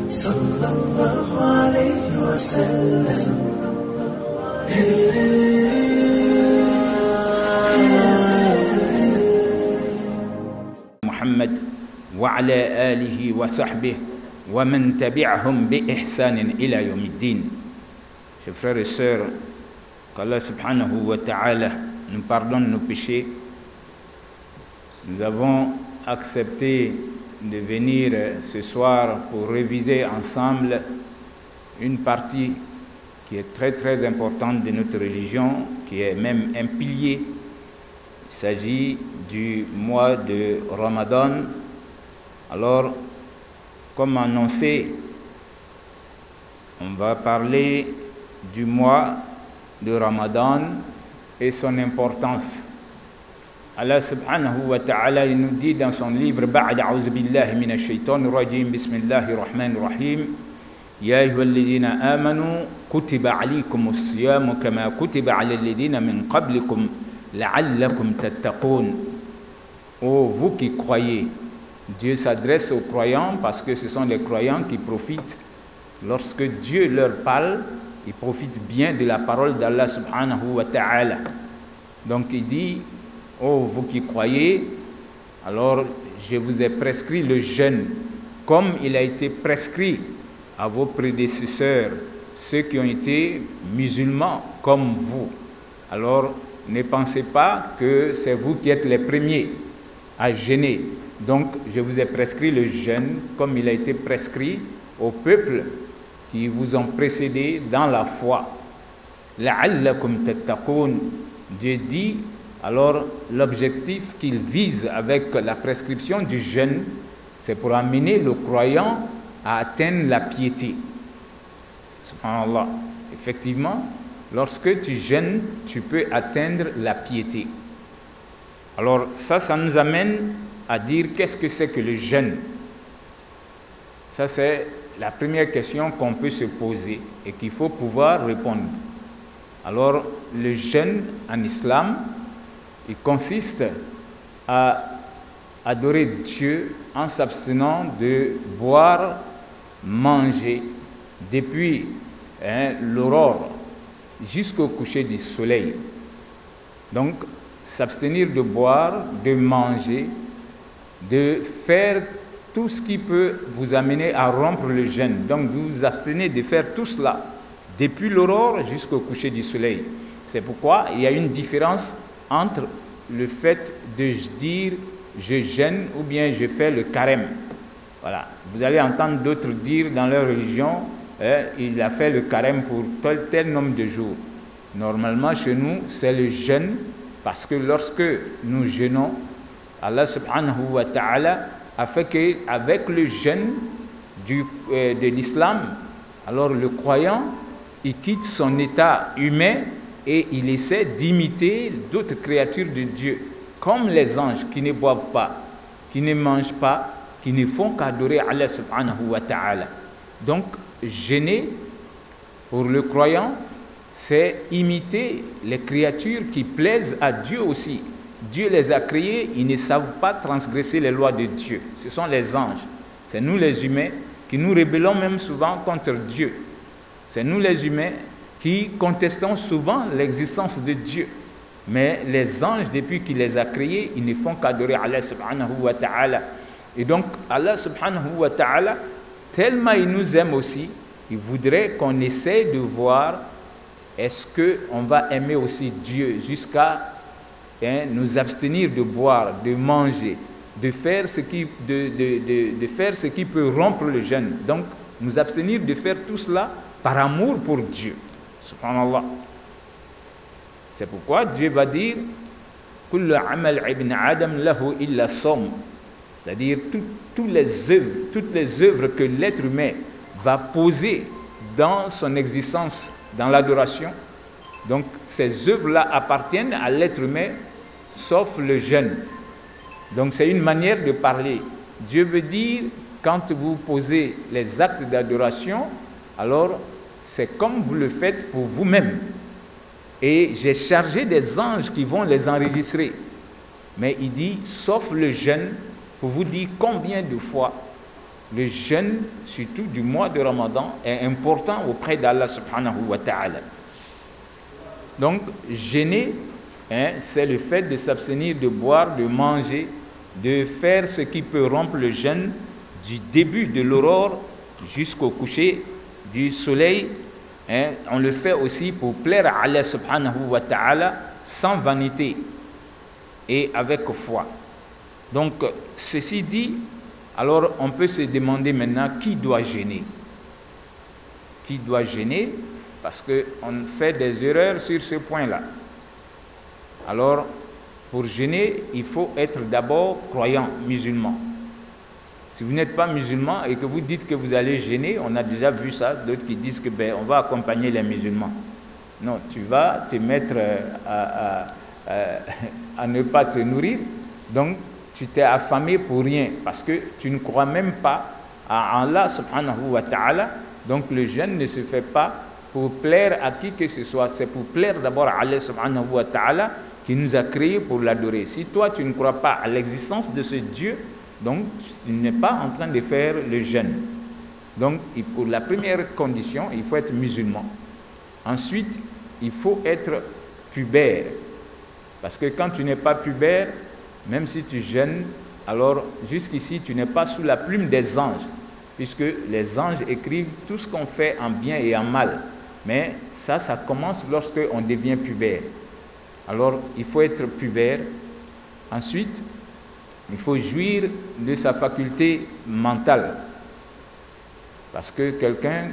صلى الله عليه وسلم. محمد وعلى آله وصحبه ومن تبعهم بإحسان إلى يوم الدين. Chers frères et sœurs, qu'Allah subhanahu wa ta'ala nous pardonne nos péchés. Nous avons accepté de venir ce soir pour réviser ensemble une partie qui est très très importante de notre religion, qui est même un pilier. Il s'agit du mois de Ramadan. Alors, comme annoncé, on va parler du mois de Ramadan et son importance. Allah subhanahu wa ta'ala nous dit dans son livre Ba'd a'udhu billahi minash shaitanir rajim bismillahir rahmanir rahim Ya ayyuhalladhina amanu kutiba alaykumus siyamu kama kutiba 'alal ladhina min qablikum la'allakum tattaqun. Oh vous qui croyez, Dieu s'adresse aux croyants parce que ce sont les croyants qui profitent. Lorsque Dieu leur parle, ils profitent bien de la parole d'Allah subhanahu wa ta'ala. Donc il dit, oh vous qui croyez, alors je vous ai prescrit le jeûne comme il a été prescrit à vos prédécesseurs, ceux qui ont été musulmans comme vous. Alors ne pensez pas que c'est vous qui êtes les premiers à jeûner. Donc je vous ai prescrit le jeûne comme il a été prescrit aux peuples qui vous ont précédé dans la foi. La'allakum tattaqun. Dieu dit, alors l'objectif qu'il vise avec la prescription du jeûne, c'est pour amener le croyant à atteindre la piété. Subhanallah. Effectivement, lorsque tu jeûnes, tu peux atteindre la piété. Alors ça nous amène à dire qu'est-ce que c'est que le jeûne. Ça c'est la première question qu'on peut se poser et qu'il faut pouvoir répondre. Alors le jeûne en islam, il consiste à adorer Dieu en s'abstenant de boire, manger depuis l'aurore jusqu'au coucher du soleil. Donc, s'abstenir de boire, de manger, de faire tout ce qui peut vous amener à rompre le jeûne. Donc, vous vous abstenez de faire tout cela depuis l'aurore jusqu'au coucher du soleil. C'est pourquoi il y a une différence entre le fait de dire je jeûne ou bien je fais le carême. Voilà. Vous allez entendre d'autres dire dans leur religion, il a fait le carême pour tel nombre de jours. Normalement, chez nous, c'est le jeûne parce que lorsque nous jeûnons, Allah subhanahu wa ta'ala a fait qu'avec le jeûne de l'islam, alors le croyant, il quitte son état humain et il essaie d'imiter d'autres créatures de Dieu, comme les anges qui ne boivent pas, qui ne mangent pas, qui ne font qu'adorer Allah subhanahu wa ta'ala. Donc, jeûner pour le croyant, c'est imiter les créatures qui plaisent à Dieu aussi. Dieu les a créés, ils ne savent pas transgresser les lois de Dieu. Ce sont les anges. C'est nous les humains qui nous rébellons même souvent contre Dieu. C'est nous les humains qui contestons souvent l'existence de Dieu. Mais les anges, depuis qu'il les a créés, ils ne font qu'adorer Allah subhanahu wa ta'ala. Et donc, Allah subhanahu wa ta'ala, tellement il nous aime aussi, il voudrait qu'on essaie de voir est-ce qu'on va aimer aussi Dieu jusqu'à nous abstenir de boire, de manger, de faire ce qui peut rompre le jeûne. Donc, nous abstenir de faire tout cela par amour pour Dieu. Subhanallah. C'est pourquoi Dieu va dire Kullu amal ibn Adam lahu illa som. C'est-à-dire toutes les œuvres que l'être humain va poser dans son existence, dans l'adoration. Donc ces œuvres-là appartiennent à l'être humain, sauf le jeûne. Donc c'est une manière de parler. Dieu veut dire, quand vous posez les actes d'adoration, alors c'est comme vous le faites pour vous-même. Et j'ai chargé des anges qui vont les enregistrer. Mais il dit, sauf le jeûne pour vous dire combien de fois le jeûne, surtout du mois de Ramadan, est important auprès d'Allah subhanahu wa ta'ala. Donc, jeûner, c'est le fait de s'abstenir de boire, de manger, de faire ce qui peut rompre le jeûne du début de l'aurore jusqu'au coucher du soleil. On le fait aussi pour plaire à Allah subhanahu wa ta'ala sans vanité et avec foi. Donc, ceci dit, alors on peut se demander maintenant qui doit jeûner. Qui doit jeûner? Parce qu'on fait des erreurs sur ce point-là. Alors, pour jeûner, il faut être d'abord croyant, musulman. Si vous n'êtes pas musulman et que vous dites que vous allez jeûner, on a déjà vu ça, d'autres qui disent que on va accompagner les musulmans. Non, tu vas te mettre à ne pas te nourrir, donc tu t'es affamé pour rien, parce que tu ne crois même pas à Allah subhanahu wa ta'ala. Donc le jeûne ne se fait pas pour plaire à qui que ce soit, c'est pour plaire d'abord à Allah subhanahu wa ta'ala qui nous a créés pour l'adorer. Si toi tu ne crois pas à l'existence de ce Dieu, donc tu n'es pas en train de faire le jeûne. Donc pour la première condition, il faut être musulman. Ensuite, il faut être pubère. Parce que quand tu n'es pas pubère, même si tu jeûnes, alors jusqu'ici tu n'es pas sous la plume des anges, puisque les anges écrivent tout ce qu'on fait en bien et en mal. Mais ça commence lorsque on devient pubère. Alors il faut être pubère. Ensuite, il faut jouir de sa faculté mentale. Parce que quelqu'un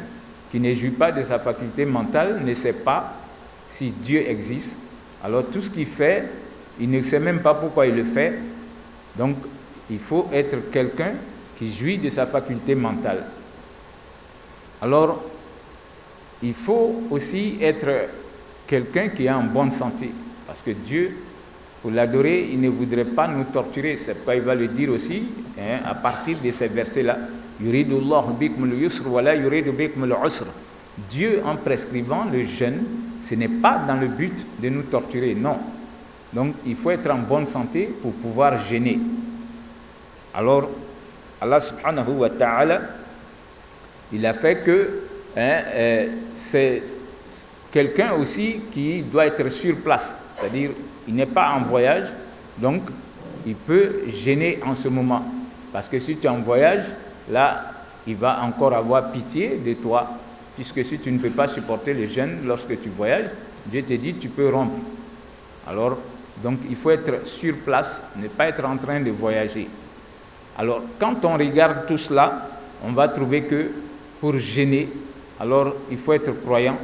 qui ne jouit pas de sa faculté mentale ne sait pas si Dieu existe. Alors tout ce qu'il fait, il ne sait même pas pourquoi il le fait. Donc il faut être quelqu'un qui jouit de sa faculté mentale. Alors il faut aussi être quelqu'un qui est en bonne santé. Parce que Dieu, pour l'adorer, il ne voudrait pas nous torturer. C'est pourquoi il va le dire aussi, à partir de ces versets-là. Dieu, en prescrivant le jeûne, ce n'est pas dans le but de nous torturer, non. Donc, il faut être en bonne santé pour pouvoir jeûner. Alors, Allah subhanahu wa ta'ala, il a fait que c'est quelqu'un aussi qui doit être sur place. C'est-à-dire, il n'est pas en voyage, donc il peut jeûner en ce moment. Parce que si tu es en voyage, là, il va encore avoir pitié de toi. Puisque si tu ne peux pas supporter le jeûne lorsque tu voyages, Dieu te dit tu peux rompre. Alors, donc il faut être sur place, ne pas être en train de voyager. Alors, quand on regarde tout cela, on va trouver que pour jeûner, alors il faut être croyant,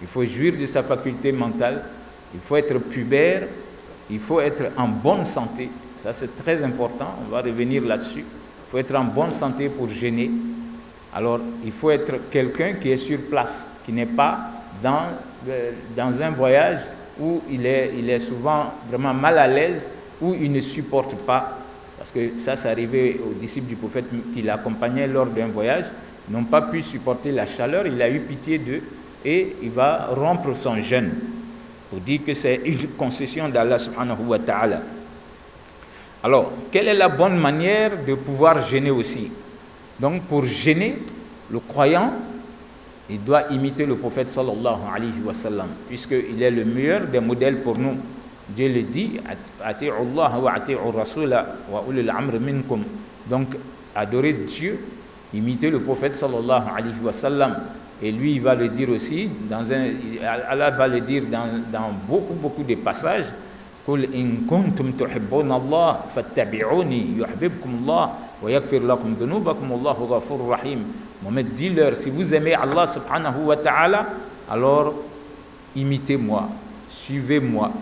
il faut jouir de sa faculté mentale, il faut être pubère, il faut être en bonne santé. Ça, c'est très important, on va revenir là-dessus. Il faut être en bonne santé pour jeûner. Alors, il faut être quelqu'un qui est sur place, qui n'est pas dans un voyage où il est souvent vraiment mal à l'aise, où il ne supporte pas. Parce que ça arrivait aux disciples du prophète qui l'accompagnaient lors d'un voyage, n'ont pas pu supporter la chaleur, il a eu pitié d'eux et il va rompre son jeûne. Pour dire que c'est une concession d'Allah subhanahu wa ta'ala. Alors, quelle est la bonne manière de pouvoir jeûner aussi? Donc, pour jeûner, le croyant, il doit imiter le prophète sallallahu alayhi wa sallam, puisqu'il est le meilleur des modèles pour nous. Dieu le dit, ati'u Allah wa ati'u Rasula wa ulil amr minkum. Donc, adorer Dieu, imiter le prophète sallallahu alayhi wa sallam. Et lui, il va le dire aussi, Allah va le dire dans beaucoup de passages. Qul in kuntum tuhibbuna Allah fattabi'uni yuhibbukum Allah wa yaghfir lakum dhunubakum Allahu ghafurur rahim. Mohammed, dis-leur, si vous aimez Allah subhanahu wa ta'ala, alors imitez-moi, suivez-moi.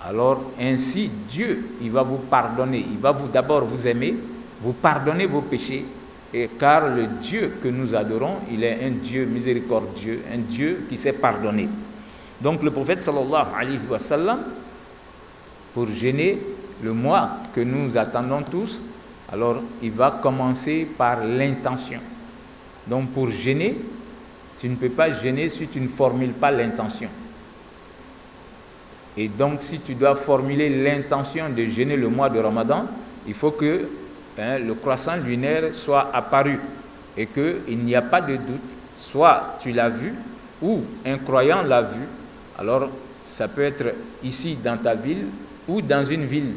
Alors ainsi Dieu, il va vous pardonner, il va d'abord vous aimer, vous pardonner vos péchés. Et car le Dieu que nous adorons, il est un Dieu miséricordieux, un Dieu qui sait pardonner. Donc le prophète sallallahu alayhi wa sallam, pour jeûner le mois que nous attendons tous, alors il va commencer par l'intention. Donc pour jeûner, tu ne peux pas jeûner si tu ne formules pas l'intention. Et donc si tu dois formuler l'intention de jeûner le mois de Ramadan, il faut que le croissant lunaire soit apparu et qu'il n'y a pas de doute, soit tu l'as vu ou un croyant l'a vu, alors ça peut être ici dans ta ville ou dans une ville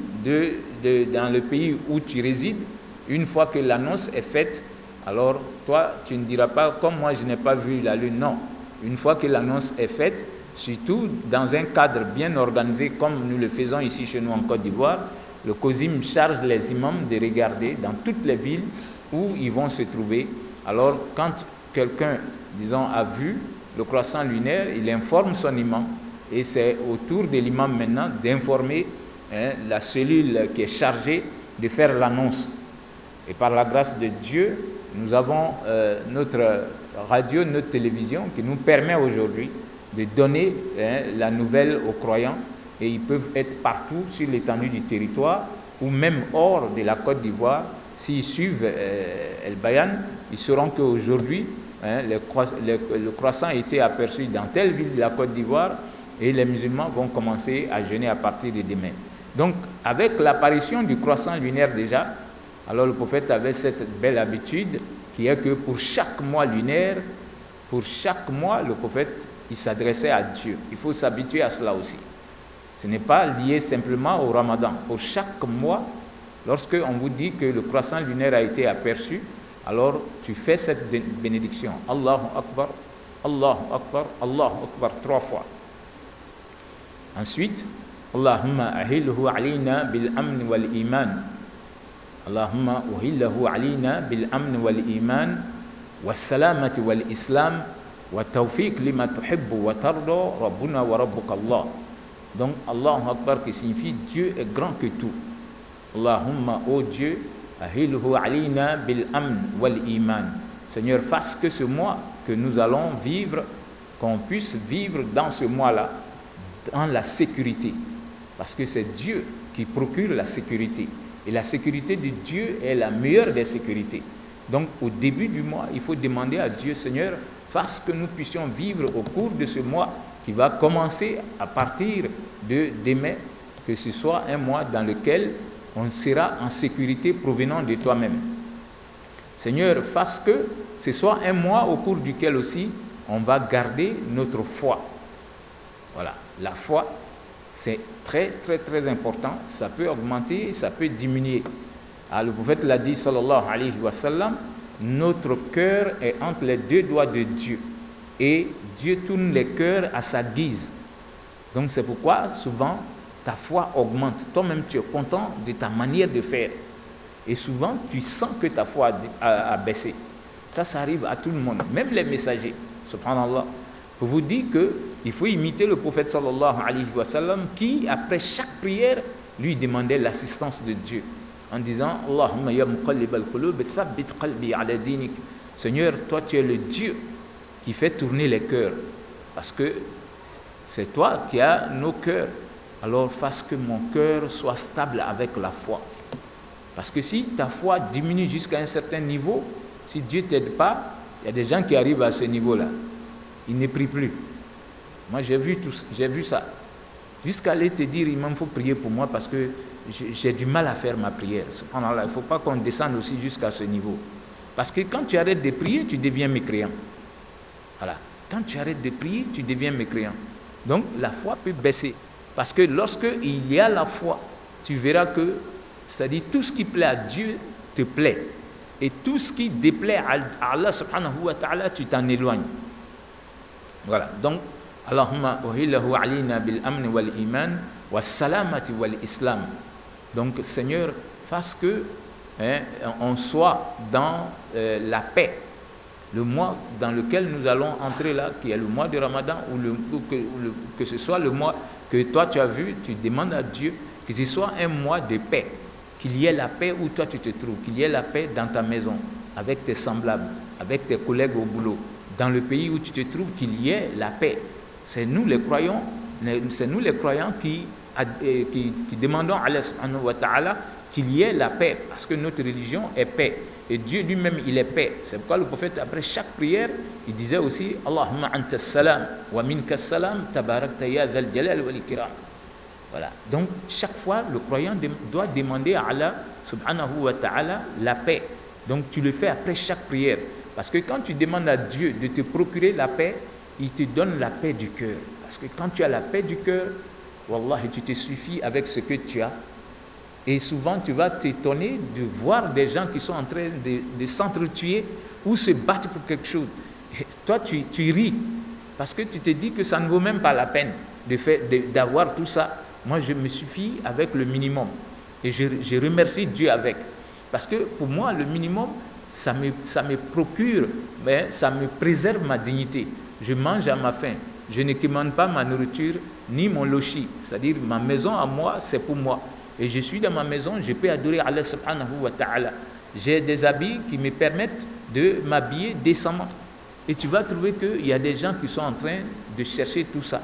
dans le pays où tu résides. Une fois que l'annonce est faite, alors toi tu ne diras pas comme moi je n'ai pas vu la lune. Non, une fois que l'annonce est faite, surtout dans un cadre bien organisé comme nous le faisons ici chez nous en Côte d'Ivoire, le COSIM charge les imams de regarder dans toutes les villes où ils vont se trouver. Alors quand quelqu'un, disons, a vu le croissant lunaire, il informe son imam et c'est au tour de l'imam maintenant d'informer la cellule qui est chargée de faire l'annonce. Et par la grâce de Dieu, nous avons notre radio, notre télévision qui nous permet aujourd'hui de donner la nouvelle aux croyants, et ils peuvent être partout sur l'étendue du territoire ou même hors de la Côte d'Ivoire. S'ils suivent El Bayan, ils sauront qu'aujourd'hui le croissant a été aperçu dans telle ville de la Côte d'Ivoire et les musulmans vont commencer à jeûner à partir de demain. Donc avec l'apparition du croissant lunaire déjà, alors le prophète avait cette belle habitude qui est que pour chaque mois lunaire, pour chaque mois, le prophète il s'adressait à Dieu. Il faut s'habituer à cela aussi. Ce n'est pas lié simplement au Ramadan. Pour chaque mois, lorsque on vous dit que le croissant lunaire a été aperçu, alors tu fais cette bénédiction. Allahu Akbar, Allahu Akbar, Allahu Akbar 3 fois. Ensuite, Allahumma ahilhu alayna bil amn wal iman. Allahumma uhillahu alayna bil amn wal iman was salamati wal islam wa tawfiq lima tuhibbu wa tarda rabbuna wa rabbuka Allah. Donc Allahu Akbar qui signifie Dieu est grand que tout. Allahumma, ô Dieu, ahilhu alayna bil amn wal iman. Seigneur, fasse que ce mois que nous allons vivre, qu'on puisse vivre dans ce mois-là dans la sécurité, parce que c'est Dieu qui procure la sécurité et la sécurité de Dieu est la meilleure des sécurités. Donc au début du mois, il faut demander à Dieu, Seigneur, fasse que nous puissions vivre au cours de ce mois qui va commencer à partir de demain, que ce soit un mois dans lequel on sera en sécurité provenant de toi-même. Seigneur, fasse que ce soit un mois au cours duquel aussi on va garder notre foi. Voilà, la foi, c'est très très très important. Ça peut augmenter, ça peut diminuer. Alors, le prophète l'a dit, sallallahu alayhi wa sallam, notre cœur est entre les deux doigts de Dieu et Dieu tourne les cœurs à sa guise. Donc c'est pourquoi souvent ta foi augmente. Toi-même tu es content de ta manière de faire et souvent tu sens que ta foi a baissé. Ça arrive à tout le monde, même les messagers, subhanallah. Pour vous dire qu'il faut imiter le prophète sallallahu alayhi wa sallam qui après chaque prière lui demandait l'assistance de Dieu en disant Allahumma ya muqallib al-qulub thabbit qalbi ala dinik. Seigneur, toi tu es le Dieu qui fait tourner les cœurs parce que c'est toi qui as nos cœurs. Alors fasse que mon cœur soit stable avec la foi. Parce que si ta foi diminue jusqu'à un certain niveau, si Dieu ne t'aide pas, il y a des gens qui arrivent à ce niveau-là. Ils ne prient plus. Moi j'ai vu ça. Jusqu'à aller te dire, il faut prier pour moi parce que j'ai du mal à faire ma prière. Cependant, il ne faut pas qu'on descende aussi jusqu'à ce niveau. Parce que quand tu arrêtes de prier, tu deviens mécréant. Voilà. Quand tu arrêtes de prier, tu deviens mécréant. Donc la foi peut baisser. Parce que lorsque il y a la foi, tu verras que, c'est-à-dire tout ce qui plaît à Dieu te plaît. Et tout ce qui déplaît à Allah subhanahu wa ta'ala, tu t'en éloignes. Voilà. Donc, Allahumma uhillahu alayna bil amn wal iman was salamati wal islam. Donc, Seigneur, fasse que on soit dans la paix. Le mois dans lequel nous allons entrer là, qui est le mois de Ramadan, que ce soit le mois que toi tu as vu, tu demandes à Dieu que ce soit un mois de paix, qu'il y ait la paix où toi tu te trouves, qu'il y ait la paix dans ta maison, avec tes semblables, avec tes collègues au boulot, dans le pays où tu te trouves, qu'il y ait la paix. C'est nous les croyants qui demandons à Allah subhanahu wa ta'ala qu'il y ait la paix, parce que notre religion est paix. Et Dieu lui-même, il est paix. C'est pourquoi le prophète, après chaque prière, il disait aussi Allahumma anta salam wa minka salam tabarakta ya dhal jalal wal ikram. Voilà. Donc, chaque fois, le croyant doit demander à Allah subhanahu wa ta'ala la paix. Donc, tu le fais après chaque prière. Parce que quand tu demandes à Dieu de te procurer la paix, il te donne la paix du cœur. Parce que quand tu as la paix du cœur, Wallah, tu te suffis avec ce que tu as. Et souvent, tu vas t'étonner de voir des gens qui sont en train de s'entretuer ou se battre pour quelque chose. Et toi, tu ris parce que tu te dis que ça ne vaut même pas la peine d'avoir tout ça. Moi, je me suffis avec le minimum. Et je remercie Dieu avec. Parce que pour moi, le minimum, ça me procure, mais ça me préserve ma dignité. Je mange à ma faim. Je ne commande pas ma nourriture ni mon logis. C'est-à-dire, ma maison à moi, c'est pour moi. Et je suis dans ma maison, je peux adorer Allah subhanahu wa ta'ala. J'ai des habits qui me permettent de m'habiller décemment. Et tu vas trouver qu'il y a des gens qui sont en train de chercher tout ça.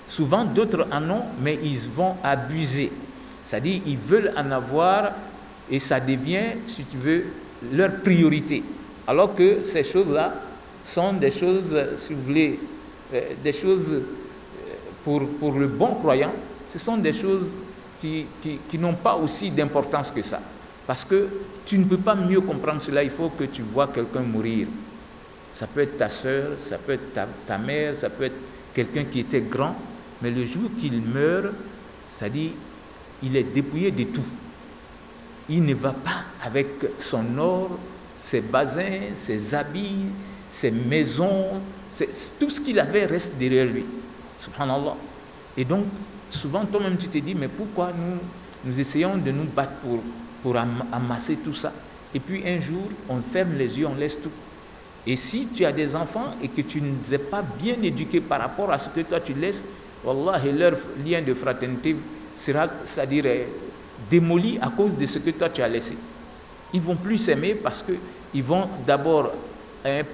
Souvent, d'autres en ont, mais ils vont abuser. C'est-à-dire, ils veulent en avoir et ça devient, si tu veux, leur priorité. Alors que ces choses-là sont des choses, si vous voulez, des choses pour le bon croyant, ce sont des choses qui n'ont pas aussi d'importance que ça. Parce que tu ne peux pas mieux comprendre cela, il faut que tu vois quelqu'un mourir. Ça peut être ta soeur, ça peut être ta mère, ça peut être quelqu'un qui était grand, mais le jour qu'il meurt, c'est-à-dire, il est dépouillé de tout. Il ne va pas avec son or, ses basins, ses habits, ses maisons, tout ce qu'il avait reste derrière lui. Subhanallah. Et donc, souvent, toi-même, tu te dis, mais pourquoi nous essayons de nous battre pour amasser tout ça? Et puis, un jour, on ferme les yeux, on laisse tout. Et si tu as des enfants et que tu ne les as pas bien éduqués par rapport à ce que toi tu laisses, Wallah, leur lien de fraternité sera, c'est-à-dire, démoli à cause de ce que toi tu as laissé. Ils ne vont plus s'aimer parce qu'ils vont d'abord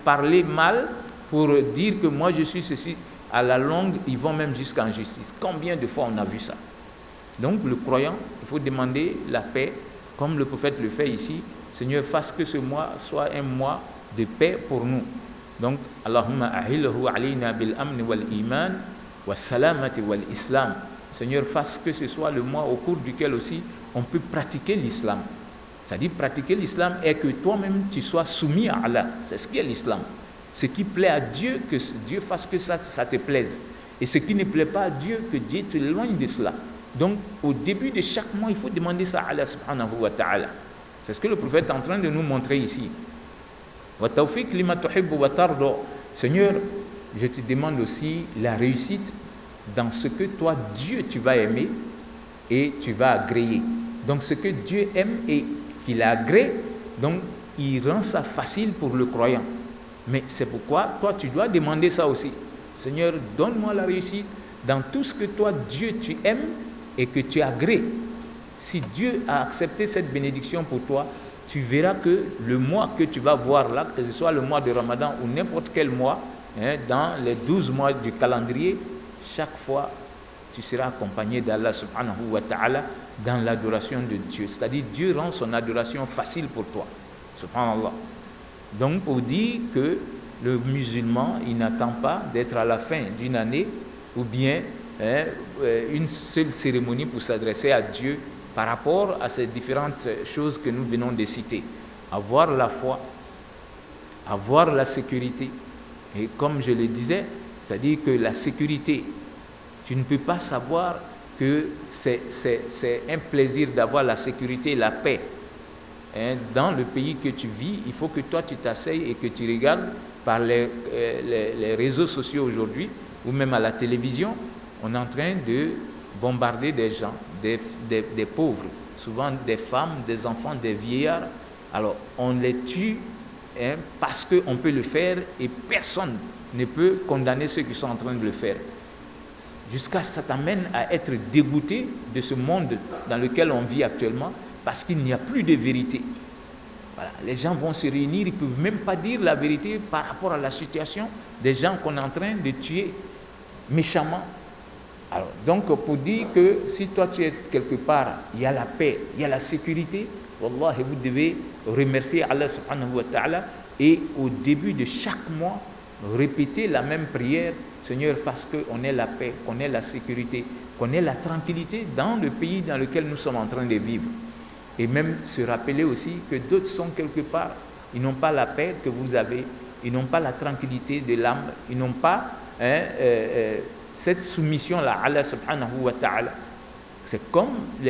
parler mal pour dire que moi je suis ceci. À la longue, ils vont même jusqu'en justice. Combien de fois on a vu ça? Donc le croyant, il faut demander la paix, comme le prophète le fait ici. Seigneur, fasse que ce mois soit un mois de paix pour nous. Donc, Allahumma ahilhu alayna bil amn wal iman wa salamati wal islam. Seigneur, fasse que ce soit le mois au cours duquel aussi on peut pratiquer l'islam. C'est-à-dire pratiquer l'islam est que toi-même tu sois soumis à Allah. C'est ce qui est l'islam. Ce qui plaît à Dieu, que Dieu fasse que ça te plaise. Et ce qui ne plaît pas à Dieu, que Dieu te éloigne de cela. Donc, au début de chaque mois, il faut demander ça à Allah subhanahu wa ta'ala. C'est ce que le prophète est en train de nous montrer ici. Wa tawfiq lima tuhibbu wa tarda. Seigneur, je te demande aussi la réussite dans ce que toi, Dieu, tu vas aimer et tu vas agréer. Donc, ce que Dieu aime et qu'il agrée, donc, il rend ça facile pour le croyant. Mais c'est pourquoi toi tu dois demander ça aussi. Seigneur, donne-moi la réussite dans tout ce que toi, Dieu, tu aimes et que tu agrées. Si Dieu a accepté cette bénédiction pour toi, tu verras que le mois que tu vas voir là, que ce soit le mois de Ramadan ou n'importe quel mois, dans les 12 mois du calendrier, chaque fois tu seras accompagné d'Allah subhanahu wa ta'ala dans l'adoration de Dieu. C'est-à-dire Dieu rend son adoration facile pour toi. Subhanallah. Donc, pour dire que le musulman, il n'attend pas d'être à la fin d'une année ou bien une seule cérémonie pour s'adresser à Dieu par rapport à ces différentes choses que nous venons de citer. Avoir la foi, avoir la sécurité. Et comme je le disais, c'est-à-dire que la sécurité, tu ne peux pas savoir que c'est un plaisir d'avoir la sécurité et la paix. Dans le pays que tu vis, il faut que toi tu t'asseyes et que tu regardes par les réseaux sociaux aujourd'hui ou même à la télévision, on est en train de bombarder des gens, des pauvres, souvent des femmes, des enfants, des vieillards. Alors on les tue parce qu'on peut le faire et personne ne peut condamner ceux qui sont en train de le faire. Jusqu'à ce que ça t'amène à être dégoûté de ce monde dans lequel on vit actuellement, parce qu'il n'y a plus de vérité. Voilà. Les gens vont se réunir, ils ne peuvent même pas dire la vérité par rapport à la situation des gens qu'on est en train de tuer méchamment. Alors, donc, pour dire que si toi tu es quelque part, il y a la paix, il y a la sécurité, Wallah, vous devez remercier Allah subhanahu wa ta'ala et au début de chaque mois, répéter la même prière. Seigneur, fasse qu'on ait la paix, qu'on ait la sécurité, qu'on ait la tranquillité dans le pays dans lequel nous sommes en train de vivre. Et même se rappeler aussi que d'autres sont quelque part, ils n'ont pas la paix que vous avez, ils n'ont pas la tranquillité de l'âme, ils n'ont pas cette soumission-là à Allah subhanahu wa ta'ala. C'est comme il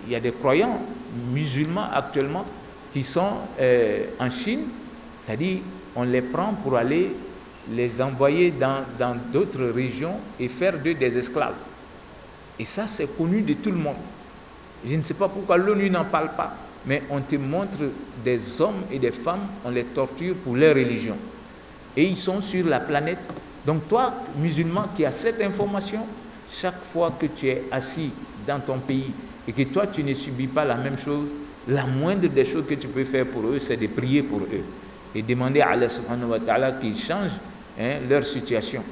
y a des croyants musulmans actuellement qui sont en Chine, c'est-à-dire on les prend pour aller les envoyer dans d'autres régions et faire d'eux des esclaves. Et ça, c'est connu de tout le monde. Je ne sais pas pourquoi l'ONU n'en parle pas, mais on te montre des hommes et des femmes, on les torture pour leur religion. Et ils sont sur la planète. Donc toi, musulman, qui as cette information, chaque fois que tu es assis dans ton pays et que toi, tu ne subis pas la même chose, la moindre des choses que tu peux faire pour eux, c'est de prier pour eux et demander à Allah subhanahu wa ta'ala qu'il change leur situation.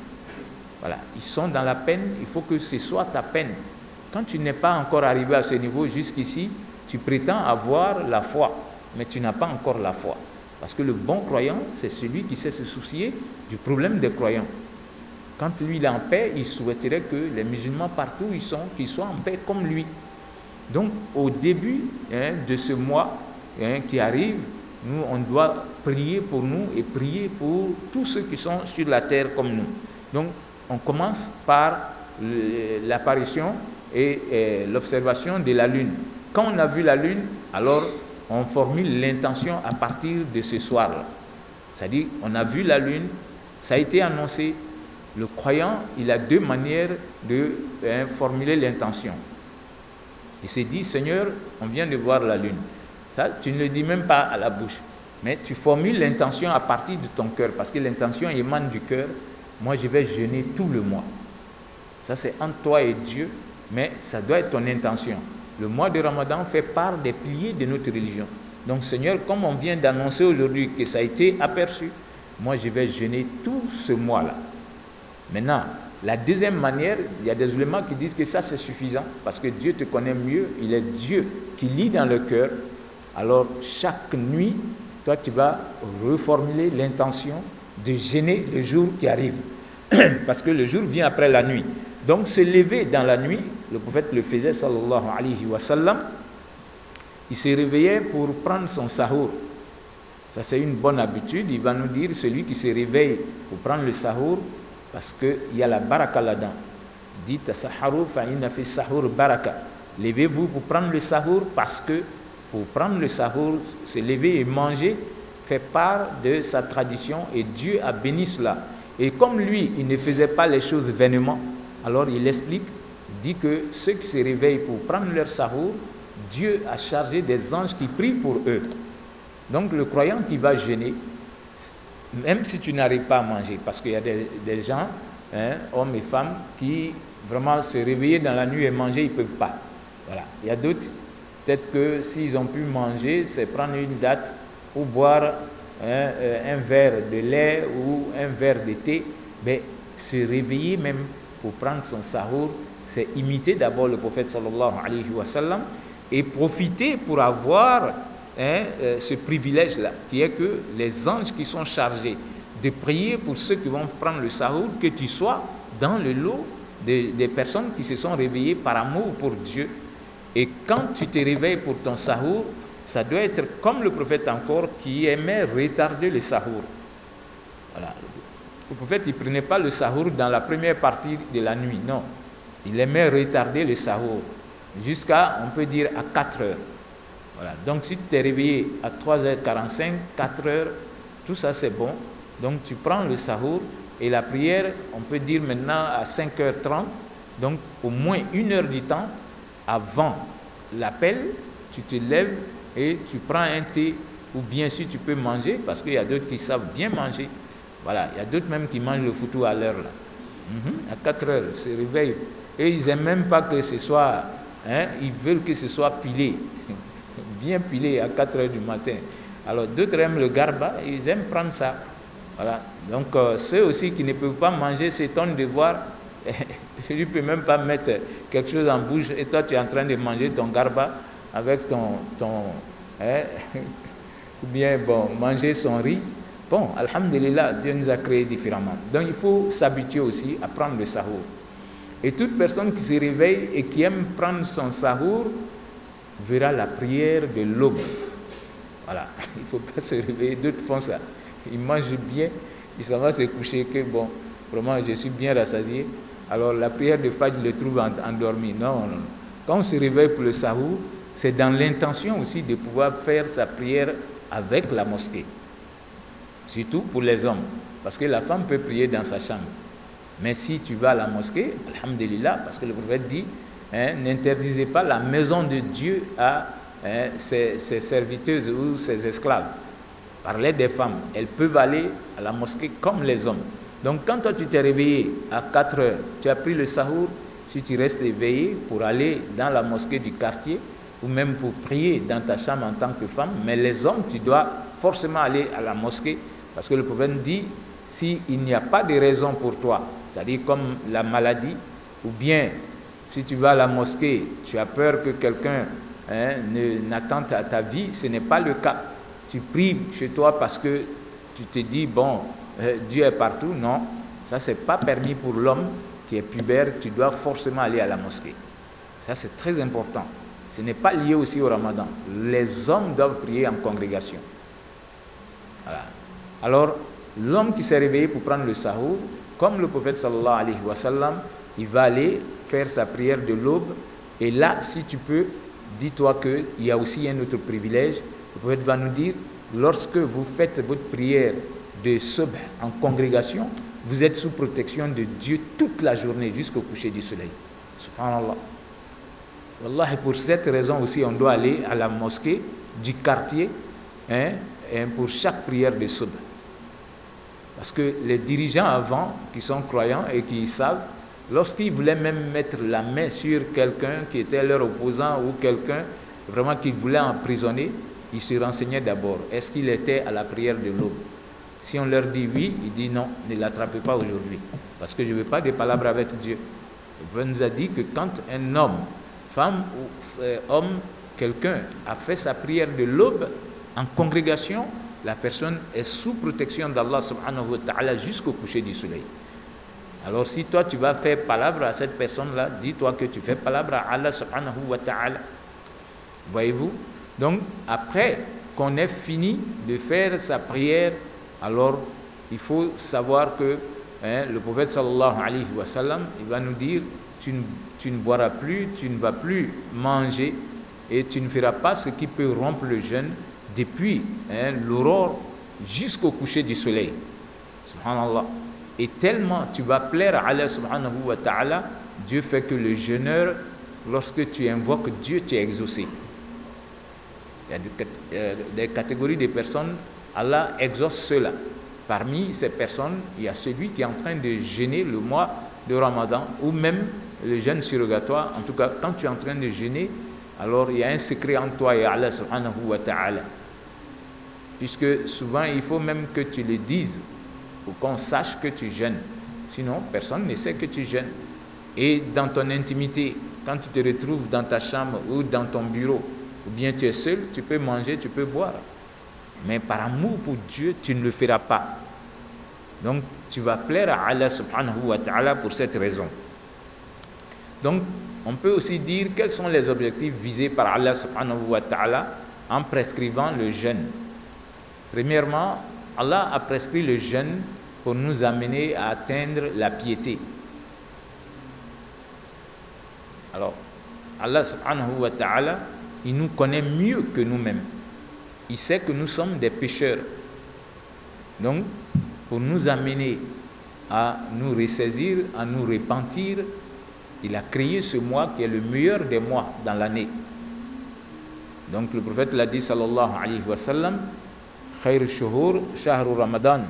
Voilà, ils sont dans la peine, il faut que ce soit ta peine. Quand tu n'es pas encore arrivé à ce niveau jusqu'ici, tu prétends avoir la foi, mais tu n'as pas encore la foi. Parce que le bon croyant, c'est celui qui sait se soucier du problème des croyants. Quand lui il est en paix, il souhaiterait que les musulmans partout où ils sont, qu'ils soient en paix comme lui. Donc au début de ce mois qui arrive, nous on doit prier pour nous et prier pour tous ceux qui sont sur la terre comme nous. Donc on commence par l'apparition et l'observation de la lune. Quand on a vu la lune, alors on formule l'intention à partir de ce soir-là. C'est-à-dire, on a vu la lune, ça a été annoncé. Le croyant, il a deux manières de formuler l'intention. Il s'est dit, Seigneur, on vient de voir la lune. Ça, tu ne le dis même pas à la bouche, mais tu formules l'intention à partir de ton cœur, parce que l'intention émane du cœur. Moi, je vais jeûner tout le mois. Ça, c'est entre toi et Dieu, mais ça doit être ton intention. Le mois de Ramadan fait part des piliers de notre religion. Donc, Seigneur, comme on vient d'annoncer aujourd'hui que ça a été aperçu, moi, je vais jeûner tout ce mois-là. Maintenant, la deuxième manière, il y a des éléments qui disent que ça, c'est suffisant, parce que Dieu te connaît mieux, il est Dieu qui lit dans le cœur. Alors, chaque nuit, toi, tu vas reformuler l'intention de jeûner le jour qui arrive. Parce que le jour vient après la nuit. Donc, se lever dans la nuit, le prophète le faisait, sallallahu alayhi wa sallam, il se réveillait pour prendre son sahur. Ça, c'est une bonne habitude. Il va nous dire, celui qui se réveille pour prendre le sahur, parce qu'il y a la baraka là-dedans. Dites saharu fa inna fi sahur baraka. Levez-vous pour prendre le sahur, parce que pour prendre le sahur, se lever et manger, fait part de sa tradition et Dieu a béni cela. Et comme lui, il ne faisait pas les choses vainement, alors il explique, dit que ceux qui se réveillent pour prendre leur sahur, Dieu a chargé des anges qui prient pour eux. Donc le croyant qui va jeûner, même si tu n'arrives pas à manger, parce qu'il y a des gens, hommes et femmes, qui vraiment se réveiller dans la nuit et manger, ils ne peuvent pas. Voilà. Il y a d'autres, peut-être que s'ils ont pu manger, c'est prendre une date ou boire un verre de lait ou un verre de thé, mais se réveiller même pour prendre son sahur, c'est imiter d'abord le prophète sallallahu alayhi wa sallam et profiter pour avoir ce privilège-là, qui est que les anges qui sont chargés de prier pour ceux qui vont prendre le sahur, que tu sois dans le lot des personnes qui se sont réveillées par amour pour Dieu. Et quand tu te réveilles pour ton sahur, ça doit être comme le prophète encore qui aimait retarder le sahur. Voilà. Le prophète, il ne prenait pas le sahur dans la première partie de la nuit, non. Il aimait retarder le sahur jusqu'à, on peut dire, à 4 heures. Voilà. Donc si tu t'es réveillé à 3h45, 4 heures, tout ça c'est bon. Donc tu prends le sahur et la prière, on peut dire maintenant à 5h30, donc au moins 1 heure du temps avant l'appel, tu te lèves et tu prends un thé, ou bien sûr tu peux manger, parce qu'il y a d'autres qui savent bien manger. Voilà, il y a d'autres même qui mangent le foutou à l'heure là. À 4 heures, ils se réveillent. Et ils n'aiment même pas que ce soit, ils veulent que ce soit pilé, bien pilé à 4 heures du matin. Alors d'autres aiment le garba, ils aiment prendre ça. Voilà. Donc ceux aussi qui ne peuvent pas manger s'étonnent de voir, tu ne peux même pas mettre quelque chose en bouche et toi tu es en train de manger ton garba avec ton ou bien bon, manger son riz. Bon, alhamdulillah, Dieu nous a créés différemment. Donc il faut s'habituer aussi à prendre le sahur. Et toute personne qui se réveille et qui aime prendre son sahour verra la prière de l'aube. Voilà, il ne faut pas se réveiller, d'autres font ça. Ils mangent bien, ils s'en vont se coucher que bon, vraiment je suis bien rassasié. Alors la prière de Fajr le trouve endormi. Non. Quand on se réveille pour le sahour, c'est dans l'intention aussi de pouvoir faire sa prière avec la mosquée. Surtout pour les hommes. Parce que la femme peut prier dans sa chambre. Mais si tu vas à la mosquée, alhamdulillah, parce que le prophète dit, n'interdisez pas la maison de Dieu à ses serviteuses ou ses esclaves. Parlez des femmes, elles peuvent aller à la mosquée comme les hommes. Donc quand toi tu t'es réveillé à 4 heures, tu as pris le sahour, si tu restes éveillé pour aller dans la mosquée du quartier ou même pour prier dans ta chambre en tant que femme, mais les hommes, tu dois forcément aller à la mosquée parce que le prophète dit, s'il n'y a pas de raison pour toi, c'est-à-dire comme la maladie, ou bien si tu vas à la mosquée, tu as peur que quelqu'un n'attente à ta vie, ce n'est pas le cas. Tu pries chez toi parce que tu te dis, bon, Dieu est partout. Non, ça c'est pas permis pour l'homme qui est pubère, tu dois forcément aller à la mosquée. Ça c'est très important. Ce n'est pas lié aussi au Ramadan. Les hommes doivent prier en congrégation. Voilà. Alors, l'homme qui s'est réveillé pour prendre le sahour, comme le prophète sallallahu alayhi wa sallam, il va aller faire sa prière de l'aube. Et là, si tu peux, dis-toi qu'il y a aussi un autre privilège. Le prophète va nous dire, lorsque vous faites votre prière de subh en congrégation, vous êtes sous protection de Dieu toute la journée jusqu'au coucher du soleil. Subhanallah. Wallah, et pour cette raison aussi, on doit aller à la mosquée du quartier pour chaque prière de subh. Parce que les dirigeants avant, qui sont croyants et qui savent, lorsqu'ils voulaient même mettre la main sur quelqu'un qui était leur opposant ou quelqu'un vraiment qu'ils voulaient emprisonner, ils se renseignaient d'abord. Est-ce qu'il était à la prière de l'aube? Si on leur dit oui, ils disent non, ne l'attrapez pas aujourd'hui. Parce que je ne veux pas de palabres avec Dieu. Le prophète nous a dit que quand un homme, femme ou homme, quelqu'un a fait sa prière de l'aube en congrégation, la personne est sous protection d'Allah subhanahu wa ta'ala jusqu'au coucher du soleil. Alors si toi tu vas faire palabre à cette personne-là, dis-toi que tu fais palabre à Allah subhanahu wa ta'ala. Voyez-vous? Donc après qu'on ait fini de faire sa prière, alors il faut savoir que le prophète sallallahu alayhi wa sallam, il va nous dire, tu ne boiras plus, tu ne vas plus manger et tu ne feras pas ce qui peut rompre le jeûne depuis l'aurore jusqu'au coucher du soleil. Subhanallah. Et tellement tu vas plaire à Allah subhanahu wa ta'ala, Dieu fait que le jeûneur, lorsque tu invoques Dieu, tu es exaucé. Il y a des catégories de personnes, Allah exauce ceux-là. Parmi ces personnes, il y a celui qui est en train de jeûner le mois de Ramadan ou même le jeûne surrogatoire. En tout cas, quand tu es en train de jeûner, alors il y a un secret en toi et Allah subhanahu wa ta'ala. Puisque souvent, il faut même que tu le dises pour qu'on sache que tu jeûnes. Sinon, personne ne sait que tu jeûnes. Et dans ton intimité, quand tu te retrouves dans ta chambre ou dans ton bureau, ou bien tu es seul, tu peux manger, tu peux boire. Mais par amour pour Dieu, tu ne le feras pas. Donc, tu vas plaire à Allah subhanahu wa ta'ala pour cette raison. Donc, on peut aussi dire quels sont les objectifs visés par Allah subhanahu wa ta'ala en prescrivant le jeûne. Premièrement, Allah a prescrit le jeûne pour nous amener à atteindre la piété. Alors, Allah subhanahu wa ta'ala, il nous connaît mieux que nous-mêmes. Il sait que nous sommes des pécheurs. Donc, pour nous amener à nous ressaisir, à nous repentir, il a créé ce mois qui est le meilleur des mois dans l'année. Donc, le prophète l'a dit, sallallahu alayhi wa sallam, Khayr shuhur shahru Ramadan.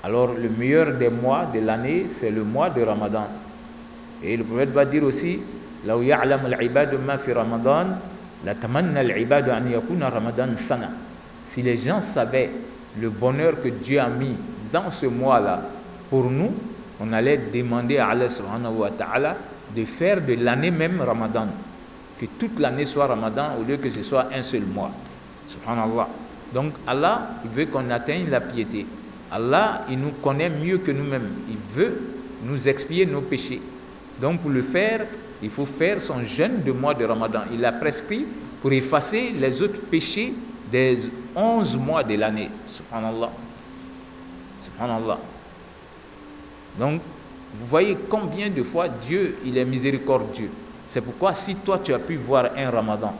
Alors, le meilleur des mois de l'année, c'est le mois de Ramadan. Et le prophète va dire aussi, Law ya'lam al-ibadu ma fi Ramadan, la tamanna al-ibadu an yakuna Ramadan sana. Si les gens savaient le bonheur que Dieu a mis dans ce mois-là pour nous, on allait demander à Allah subhanahu wa ta'ala de faire de l'année même Ramadan. Que toute l'année soit Ramadan au lieu que ce soit un seul mois. Subhanallah. Donc Allah, il veut qu'on atteigne la piété. Allah, il nous connaît mieux que nous-mêmes. Il veut nous expier nos péchés. Donc pour le faire, il faut faire son jeûne de mois de Ramadan. Il a prescrit pour effacer les autres péchés des 11 mois de l'année. Subhanallah. Subhanallah. Donc, vous voyez combien de fois Dieu, il est miséricordieux. C'est pourquoi si toi tu as pu voir un Ramadan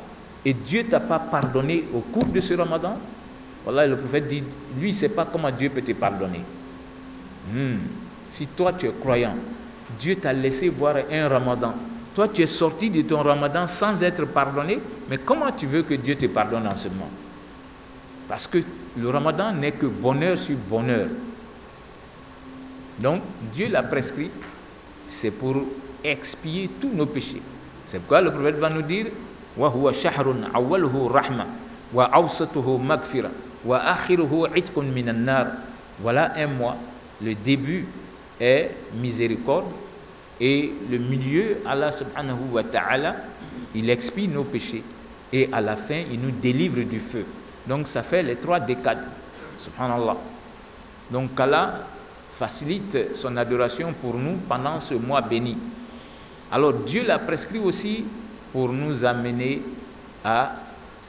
et Dieu t'a pas pardonné au cours de ce Ramadan, voilà, le prophète dit, lui, il ne sait pas comment Dieu peut te pardonner. Si toi tu es croyant, Dieu t'a laissé voir un Ramadan. Toi, tu es sorti de ton Ramadan sans être pardonné, mais comment tu veux que Dieu te pardonne en ce moment? Parce que le Ramadan n'est que bonheur sur bonheur. Donc, Dieu l'a prescrit, c'est pour expier tous nos péchés. C'est pourquoi le prophète va nous dire wa huwa shahrun awwaluhu rahma wa awsatuhu maghfira wa akhiruhu itqun minan nar. Voilà un mois, le début est miséricorde et le milieu, Allah subhanahu wa ta'ala, il expie nos péchés et à la fin, il nous délivre du feu. Donc ça fait les 3 décades, subhanallah. Donc Allah facilite son adoration pour nous pendant ce mois béni. Alors Dieu l'a prescrit aussi pour nous amener à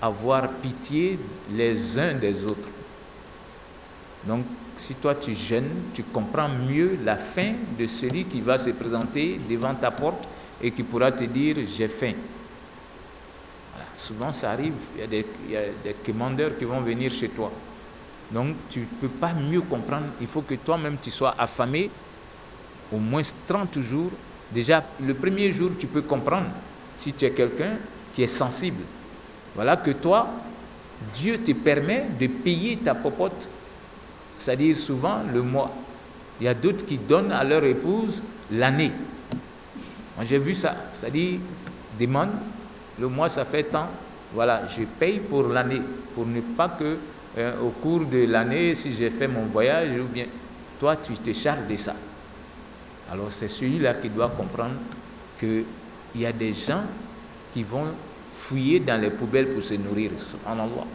avoir pitié les uns des autres. Donc si toi tu jeûnes, tu comprends mieux la faim de celui qui va se présenter devant ta porte et qui pourra te dire j'ai faim. Voilà. Souvent ça arrive, il y a des commandeurs qui vont venir chez toi. Donc tu ne peux pas mieux comprendre, il faut que toi-même tu sois affamé au moins 30 jours. Déjà le premier jour tu peux comprendre si tu es quelqu'un qui est sensible. Voilà que toi, Dieu te permet de payer ta popote. C'est-à-dire souvent le mois. Il y a d'autres qui donnent à leur épouse l'année. Moi j'ai vu ça, c'est-à-dire demande, le mois ça fait tant, voilà, je paye pour l'année, pour ne pas que au cours de l'année, si j'ai fait mon voyage, ou bien toi tu te charges de ça. Alors c'est celui-là qui doit comprendre qu'il y a des gens qui vont fouiller dans les poubelles pour se nourrir, subhanallah.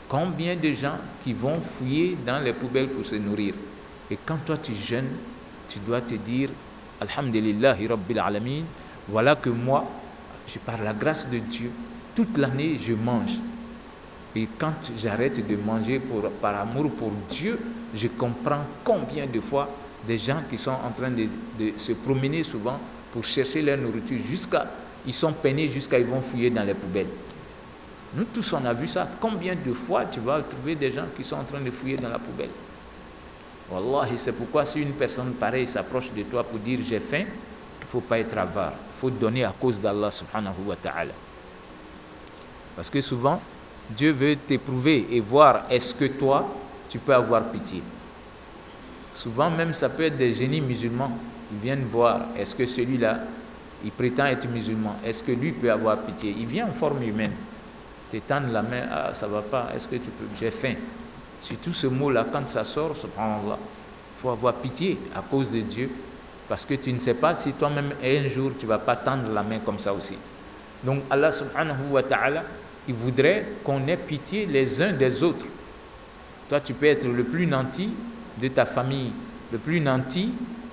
Combien de gens qui vont fouiller dans les poubelles pour se nourrir? Et quand toi tu jeûnes, tu dois te dire Alhamdulillahi Rabbil Alamin, voilà que moi, par la grâce de Dieu, toute l'année je mange. Et quand j'arrête de manger par amour pour Dieu, je comprends combien de fois des gens qui sont en train de se promener souvent pour chercher leur nourriture, ils sont peinés jusqu'à ils vont fouiller dans les poubelles. Nous tous on a vu ça. Combien de fois tu vas trouver des gens qui sont en train de fouiller dans la poubelle? Wallahi, c'est pourquoi si une personne pareille s'approche de toi pour dire j'ai faim, il ne faut pas être avare. Il faut donner à cause d'Allah subhanahu wa ta'ala. Parce que souvent, Dieu veut t'éprouver et voir est-ce que toi, tu peux avoir pitié. Souvent même ça peut être des génies musulmans. Ils viennent voir est-ce que celui-là, il prétend être musulman. Est-ce que lui peut avoir pitié? Il vient en forme humaine. T'étendre la main, ah, ça va pas, est-ce que tu peux? J'ai faim. Surtout ce mot-là, quand ça sort, subhanallah, il faut avoir pitié à cause de Dieu. Parce que tu ne sais pas si toi-même un jour tu ne vas pas tendre la main comme ça aussi. Donc Allah subhanahu wa ta'ala, il voudrait qu'on ait pitié les uns des autres. Toi, tu peux être le plus nanti de ta famille, le plus nanti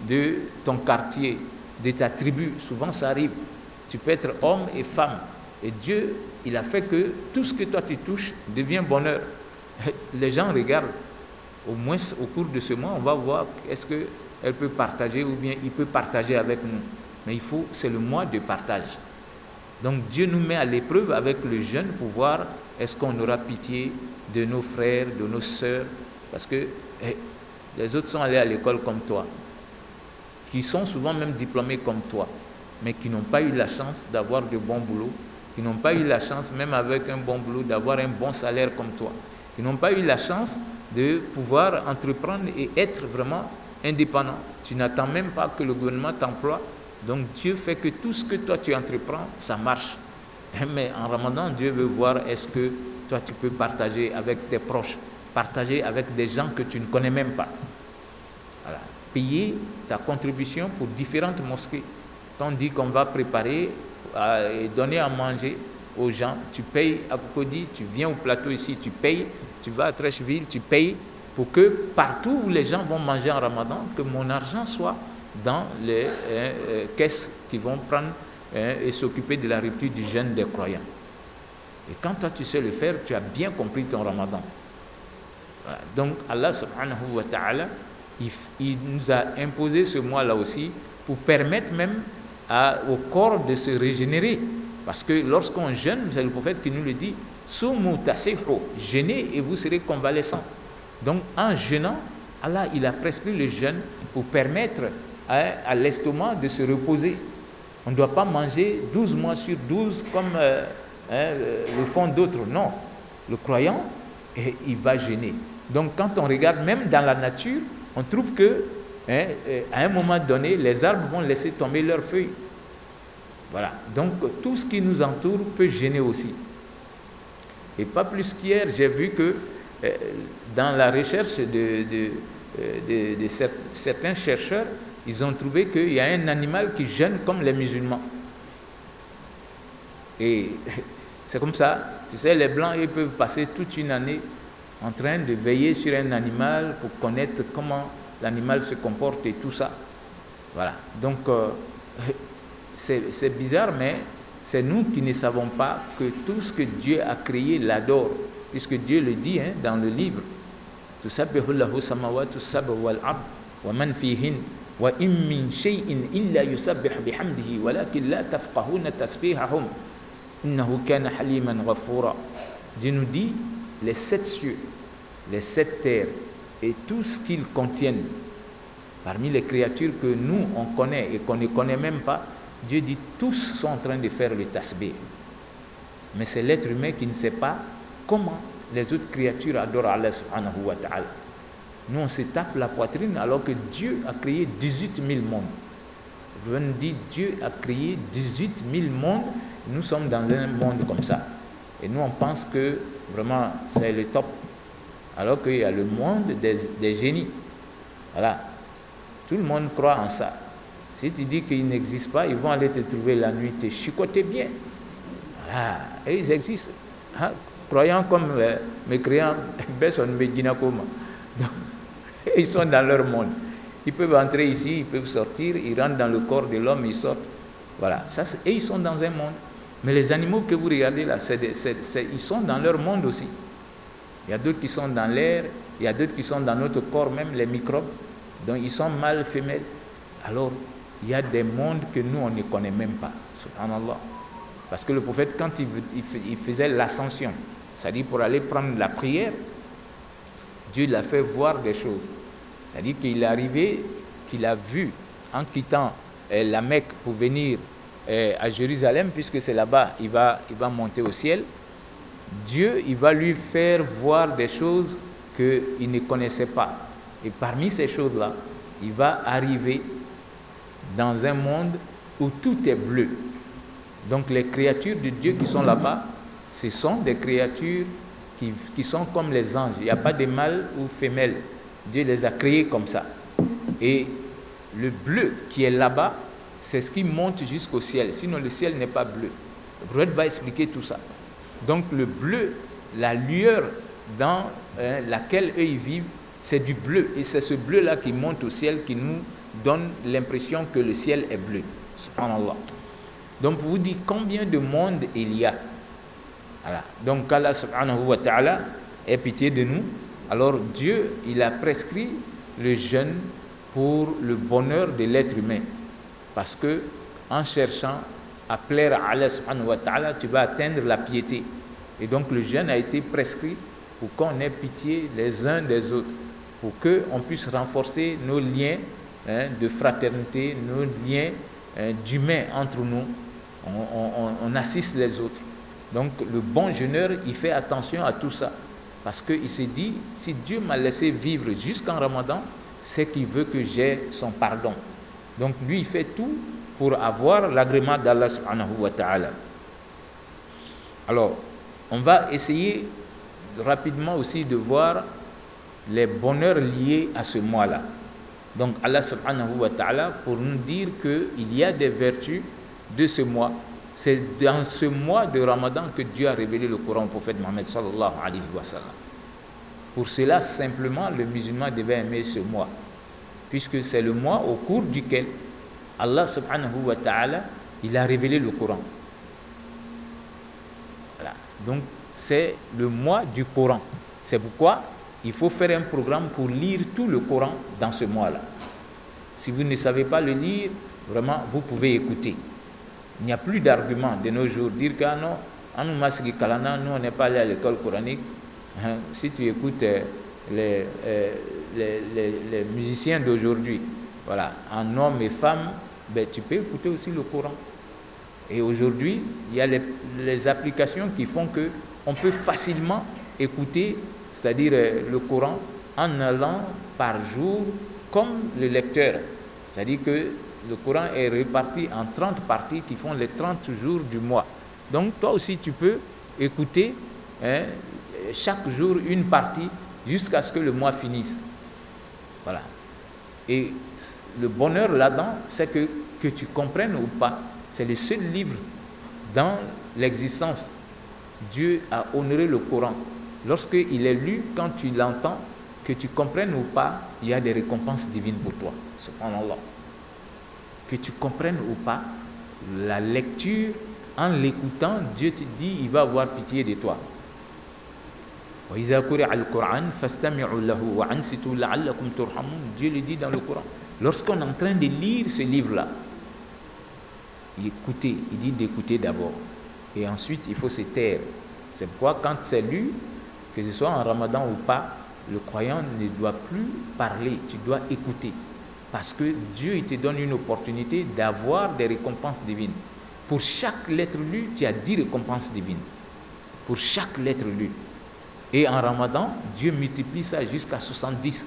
de ton quartier, de ta tribu. Souvent, ça arrive. Tu peux être homme et femme. Et Dieu, il a fait que tout ce que toi tu touches devient bonheur. Les gens regardent. Au moins, au cours de ce mois, on va voir est-ce qu'elle peut partager ou bien il peut partager avec nous. Mais c'est le mois de partage. Donc Dieu nous met à l'épreuve avec le jeûne pour voir est-ce qu'on aura pitié de nos frères, de nos sœurs, parce que les autres sont allés à l'école comme toi, qui sont souvent même diplômés comme toi, mais qui n'ont pas eu la chance d'avoir de bons boulots, qui n'ont pas eu la chance même avec un bon boulot d'avoir un bon salaire comme toi, qui n'ont pas eu la chance de pouvoir entreprendre et être vraiment indépendant. Tu n'attends même pas que le gouvernement t'emploie. Donc Dieu fait que tout ce que toi tu entreprends, ça marche. Mais en Ramadan, Dieu veut voir est-ce que toi tu peux partager avec tes proches, partager avec des gens que tu ne connais même pas. Voilà. Payer ta contribution pour différentes mosquées. Quand on dit qu'on va préparer et donner à manger aux gens, tu payes à Cocody, tu viens au plateau ici, tu payes, tu vas à Trècheville, tu payes pour que partout où les gens vont manger en Ramadan, que mon argent soit dans les caisses qui vont prendre et s'occuper de la rupture du jeûne des croyants. Et quand toi tu sais le faire, tu as bien compris ton ramadan. Voilà. Donc Allah subhanahu wa ta'ala, il nous a imposé ce mois-là aussi pour permettre même au corps de se régénérer. Parce que lorsqu'on jeûne, c'est le prophète qui nous le dit, Sumu tasihu, jeûnez et vous serez convalescents. Donc en jeûnant, Allah il a prescrit le jeûne pour permettre à l'estomac de se reposer. On ne doit pas manger 12 mois sur 12 comme le font d'autres. Non, le croyant, il va jeûner. Donc quand on regarde même dans la nature, on trouve que à un moment donné, les arbres vont laisser tomber leurs feuilles. Voilà. Donc tout ce qui nous entoure peut jeûner aussi. Et pas plus qu'hier, j'ai vu que dans la recherche de certains chercheurs, ils ont trouvé qu'il y a un animal qui jeûne comme les musulmans. Et c'est comme ça. Tu sais, les Blancs, ils peuvent passer toute une année en train de veiller sur un animal pour connaître comment l'animal se comporte et tout ça. Voilà. Donc, c'est bizarre, mais c'est nous qui ne savons pas que tout ce que Dieu a créé l'adore. Puisque Dieu le dit dans le livre. Tusabbihu lahu samawatu sab'u wal ard wa man fihin wa in min shay'in illa yusabbihu bihamdihi walakin la tafqahuna tasbihahum innahu kana haliman ghafura. Dieu nous dit les 7 cieux, les 7 terres et tout ce qu'ils contiennent. Parmi les créatures que nous on connaît et qu'on ne connaît même pas, Dieu dit tous sont en train de faire le tasbih. Mais c'est l'être humain qui ne sait pas comment les autres créatures adorent Allah subhanahu wa ta'ala. Nous on se tape la poitrine alors que Dieu a créé 18 000 mondes. Je nous dis Dieu a créé 18 000 mondes. Nous sommes dans un monde comme ça. Et nous on pense que vraiment c'est le top. Alors qu'il y a le monde des génies. Voilà. Tout le monde croit en ça. Si tu dis qu'il n'existe pas, ils vont aller te trouver la nuit, te chicoter bien. Voilà. Et ils existent. Hein? Croyants comme mécréants, ils sont dans leur monde. Ils peuvent entrer ici, ils peuvent sortir, ils rentrent dans le corps de l'homme, ils sortent. Voilà. Ça, et ils sont dans un monde. Mais les animaux que vous regardez là, ils sont dans leur monde aussi. Il y a d'autres qui sont dans l'air, il y a d'autres qui sont dans notre corps même, les microbes. Donc ils sont mâles, femelles. Alors, il y a des mondes que nous, on ne connaît même pas. Subhanallah. Parce que le prophète, quand il faisait l'ascension, c'est-à-dire pour aller prendre la prière, Dieu l'a fait voir des choses. C'est-à-dire qu'il est arrivé, qu'il a vu, en quittant la Mecque pour venir à Jérusalem, puisque c'est là-bas, il va monter au ciel, Dieu, il va lui faire voir des choses qu'il ne connaissait pas. Et parmi ces choses-là, il va arriver dans un monde où tout est bleu. Donc les créatures de Dieu qui sont là-bas, ce sont des créatures qui sont comme les anges. Il n'y a pas de mâle ou femelle. Dieu les a créés comme ça. Et le bleu qui est là-bas, c'est ce qui monte jusqu'au ciel. Sinon le ciel n'est pas bleu. Le prophète va expliquer tout ça. Donc le bleu, la lueur dans laquelle eux ils vivent, c'est du bleu. Et c'est ce bleu-là qui monte au ciel qui nous donne l'impression que le ciel est bleu. Subhanallah. Donc pour vous dire combien de monde il y a. Voilà. Donc Allah subhanahu wa ta'ala ait pitié de nous. Alors Dieu, il a prescrit le jeûne pour le bonheur de l'être humain. Parce que en cherchant à plaire à Allah subhanahu wa ta'ala, tu vas atteindre la piété. Et donc le jeûne a été prescrit pour qu'on ait pitié les uns des autres. Pour qu'on puisse renforcer nos liens de fraternité, nos liens d'humain entre nous. On assiste les autres. Donc le bon jeûneur, il fait attention à tout ça. Parce qu'il s'est dit, si Dieu m'a laissé vivre jusqu'en Ramadan, c'est qu'il veut que j'aie son pardon. Donc lui, il fait tout pour avoir l'agrément d'Allah subhanahu wa ta'ala. Alors, on va essayer rapidement aussi de voir les bonheurs liés à ce mois-là. Donc Allah subhanahu wa ta'ala, pour nous dire qu'il y a des vertus de ce mois, c'est dans ce mois de Ramadan que Dieu a révélé le Coran au prophète Mohammed sallallahu alayhi wa sallam. Pour cela, simplement, le musulman devait aimer ce mois. puisque c'est le mois au cours duquel Allah subhanahu wa ta'ala, il a révélé le Coran. Voilà. Donc, c'est le mois du Coran. C'est pourquoi il faut faire un programme pour lire tout le Coran dans ce mois-là. Si vous ne savez pas le lire, vraiment, vous pouvez écouter. Il n'y a plus d'argument de nos jours. Dire que non, nous on n'est pas allé à l'école coranique. Si tu écoutes les musiciens d'aujourd'hui, voilà, en hommes et femmes, ben, tu peux écouter aussi le Coran. Et aujourd'hui, il y a les applications qui font qu'on peut facilement écouter, c'est-à-dire le Coran, en allant par jour comme le lecteur. C'est-à-dire que le Coran est réparti en 30 parties qui font les 30 jours du mois. Donc toi aussi tu peux écouter chaque jour une partie jusqu'à ce que le mois finisse. Voilà. Et le bonheur là-dedans, c'est que tu comprennes ou pas. C'est le seul livre dans l'existence. Dieu a honoré le Coran. Lorsqu'il est lu, quand tu l'entends, que tu comprennes ou pas, il y a des récompenses divines pour toi. Subhanallah. Que tu comprennes ou pas, la lecture, en l'écoutant, Dieu te dit, il va avoir pitié de toi. Dieu le dit dans le Coran. Lorsqu'on est en train de lire ce livre-là, il dit d'écouter d'abord. Et ensuite, il faut se taire. C'est pourquoi quand c'est lu, que ce soit en Ramadan ou pas, le croyant ne doit plus parler, tu dois écouter. Parce que Dieu il te donne une opportunité d'avoir des récompenses divines. Pour chaque lettre lue, tu as 10 récompenses divines. Pour chaque lettre lue. Et en Ramadan, Dieu multiplie ça jusqu'à 70,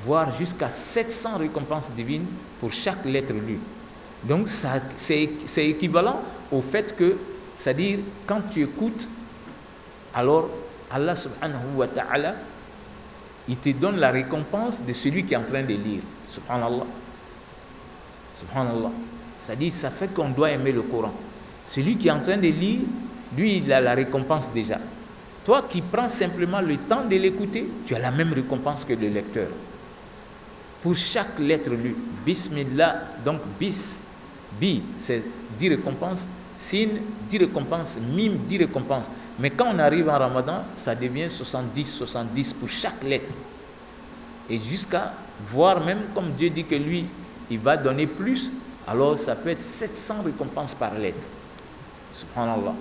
voire jusqu'à 700 récompenses divines pour chaque lettre lue. Donc c'est équivalent au fait que, c'est-à-dire quand tu écoutes, alors Allah subhanahu wa ta'ala, il te donne la récompense de celui qui est en train de lire. Subhanallah. Subhanallah. C'est-à-dire, ça fait qu'on doit aimer le Coran. Celui qui est en train de lire, lui, il a la récompense déjà. Toi qui prends simplement le temps de l'écouter, tu as la même récompense que le lecteur. Pour chaque lettre lue, Bismillah, donc bis, bi, c'est 10 récompenses, sin, 10 récompenses, mim, 10 récompenses. Mais quand on arrive en Ramadan, ça devient 70 pour chaque lettre. Et jusqu'à voir même, comme Dieu dit que lui, il va donner plus, alors ça peut être 700 récompenses par lettre. Subhanallah.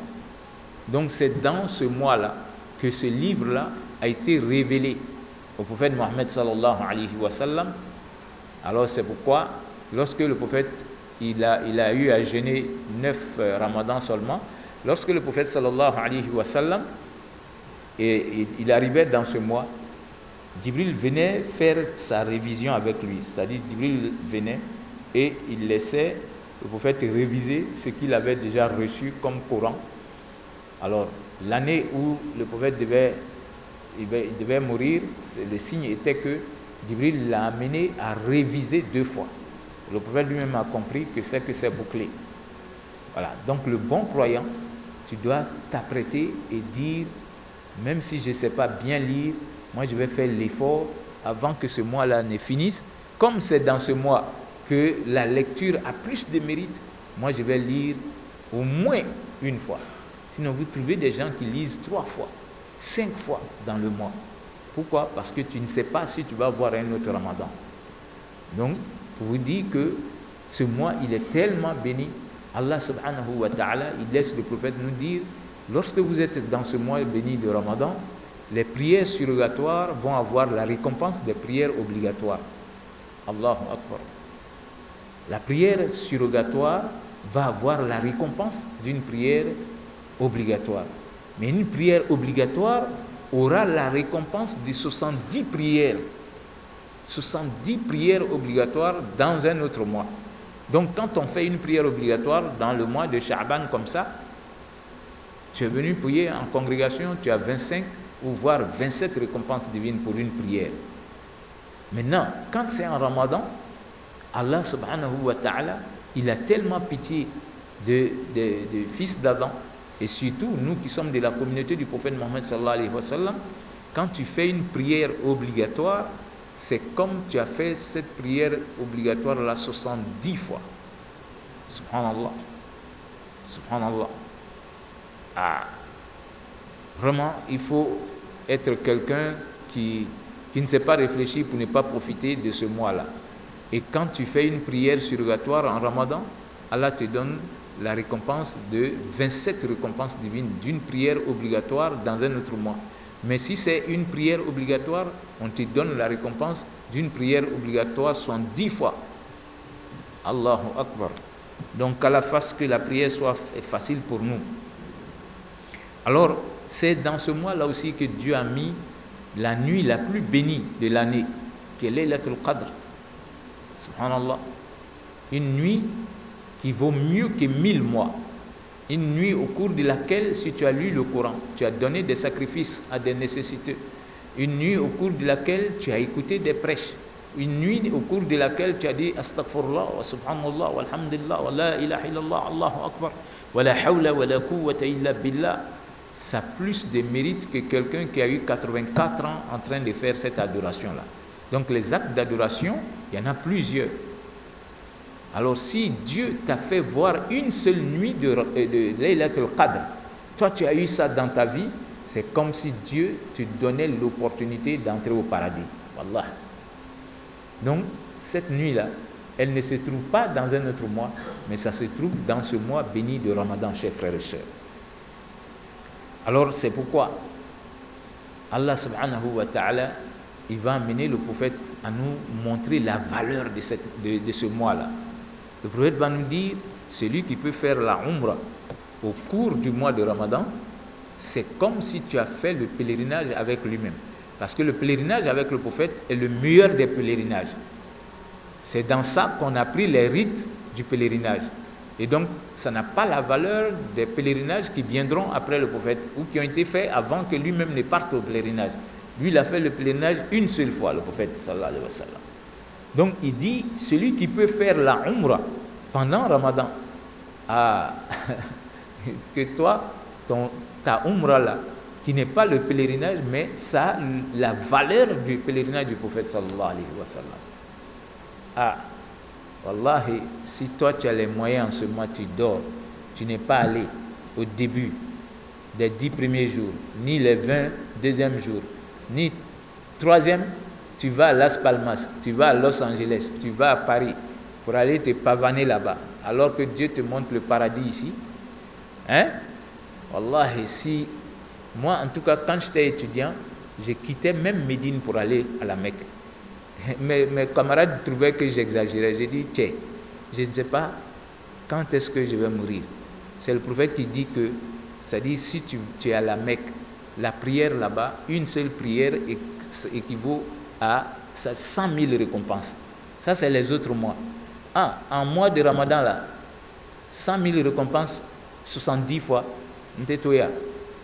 Donc c'est dans ce mois-là que ce livre-là a été révélé au prophète Mohammed sallallahu alayhi wa sallam. Alors c'est pourquoi, lorsque le prophète, il a eu à jeûner 9 ramadans seulement, lorsque le prophète sallallahu alayhi wa sallam, et il arrivait dans ce mois, Jibril venait faire sa révision avec lui. C'est-à-dire, Jibril venait et il laissait le prophète réviser ce qu'il avait déjà reçu comme Coran. Alors, l'année où le prophète devait mourir, le signe était que Jibril l'a amené à réviser 2 fois. Le prophète lui-même a compris que c'est bouclé. Voilà. Donc, le bon croyant, tu dois t'apprêter et dire, même si je ne sais pas bien lire, moi je vais faire l'effort avant que ce mois-là ne finisse. Comme c'est dans ce mois que la lecture a plus de mérite, moi je vais lire au moins une fois. Sinon vous trouvez des gens qui lisent 3 fois, 5 fois dans le mois. Pourquoi? Parce que tu ne sais pas si tu vas avoir un autre Ramadan. Donc, pour vous dire que ce mois, il est tellement béni. Allah subhanahu wa ta'ala, il laisse le prophète nous dire, lorsque vous êtes dans ce mois béni de Ramadan, les prières surrogatoires vont avoir la récompense des prières obligatoires. Allahu Akbar. La prière surrogatoire va avoir la récompense d'une prière obligatoire. Mais une prière obligatoire aura la récompense de 70 prières. 70 prières obligatoires dans un autre mois. Donc quand on fait une prière obligatoire dans le mois de Sha'ban comme ça, tu es venu prier en congrégation, tu as 25 ou voire 27 récompenses divines pour une prière. Maintenant, quand c'est en Ramadan, Allah subhanahu wa ta'ala, il a tellement pitié de fils d'Adam, et surtout nous qui sommes de la communauté du prophète Mohammed sallallahu alayhi wa sallam, quand tu fais une prière obligatoire, c'est comme tu as fait cette prière obligatoire là 70 fois. Subhanallah. Subhanallah. Ah. Vraiment, il faut être quelqu'un qui ne sait pas réfléchir pour ne pas profiter de ce mois-là. Et quand tu fais une prière surrogatoire en Ramadan, Allah te donne la récompense de 27 récompenses divines d'une prière obligatoire dans un autre mois. Mais si c'est une prière obligatoire, on te donne la récompense d'une prière obligatoire 70 fois. Allahu Akbar. Donc qu'Allah fasse que la prière soit facile pour nous. Alors, c'est dans ce mois-là aussi que Dieu a mis la nuit la plus bénie de l'année, qui est Laylatul Qadr. Subhanallah. Une nuit qui vaut mieux que 1000 mois. Une nuit au cours de laquelle, si tu as lu le Coran, tu as donné des sacrifices à des nécessiteux. Une nuit au cours de laquelle tu as écouté des prêches. Une nuit au cours de laquelle tu as dit Astaghfirullah wa subhanallah wa alhamdulillah wa la ilaha illallah Allahu Akbar wa la hawla wa la quwwata illa billah. Ça a plus de mérite que quelqu'un qui a eu 84 ans en train de faire cette adoration-là. Donc les actes d'adoration, il y en a plusieurs. Alors si Dieu t'a fait voir une seule nuit de Laylatul Qadr, toi tu as eu ça dans ta vie, c'est comme si Dieu te donnait l'opportunité d'entrer au paradis. Wallah. Donc cette nuit-là, elle ne se trouve pas dans un autre mois, mais ça se trouve dans ce mois béni de Ramadan, chers frères et sœurs. Alors c'est pourquoi Allah subhanahu wa ta'ala, il va amener le prophète à nous montrer la valeur de ce mois-là. Le prophète va nous dire, celui qui peut faire la umrah au cours du mois de Ramadan, c'est comme si tu as fait le pèlerinage avec lui-même. Parce que le pèlerinage avec le prophète est le meilleur des pèlerinages. C'est dans ça qu'on a pris les rites du pèlerinage. Et donc, ça n'a pas la valeur des pèlerinages qui viendront après le prophète ou qui ont été faits avant que lui-même ne parte au pèlerinage. Lui, il a fait le pèlerinage une seule fois, le prophète sallallahu alayhi wa sallam. Donc, il dit, celui qui peut faire la umrah pendant Ramadan, que toi, ta umrah là, qui n'est pas le pèlerinage, mais ça a la valeur du pèlerinage du prophète sallallahu alayhi wa sallam. Wallahi, si toi tu as les moyens en ce mois, tu dors, tu n'es pas allé au début des 10 premiers jours, ni les 20 deuxièmes jours, ni 3e, tu vas à Las Palmas, tu vas à Los Angeles, tu vas à Paris pour aller te pavaner là-bas, alors que Dieu te montre le paradis ici. Hein? Wallahi, si moi en tout cas quand j'étais étudiant, je quittais même Médine pour aller à la Mecque. Mes camarades trouvaient que j'exagérais. J'ai dit, tiens, je ne sais pas quand est-ce que je vais mourir. C'est le prophète qui dit que, c'est-à-dire si tu es à la Mecque, la prière là-bas, une seule prière équivaut à 100 000 récompenses. Ça, c'est les autres mois. En mois de Ramadan, là, 100 000 récompenses, 70 fois.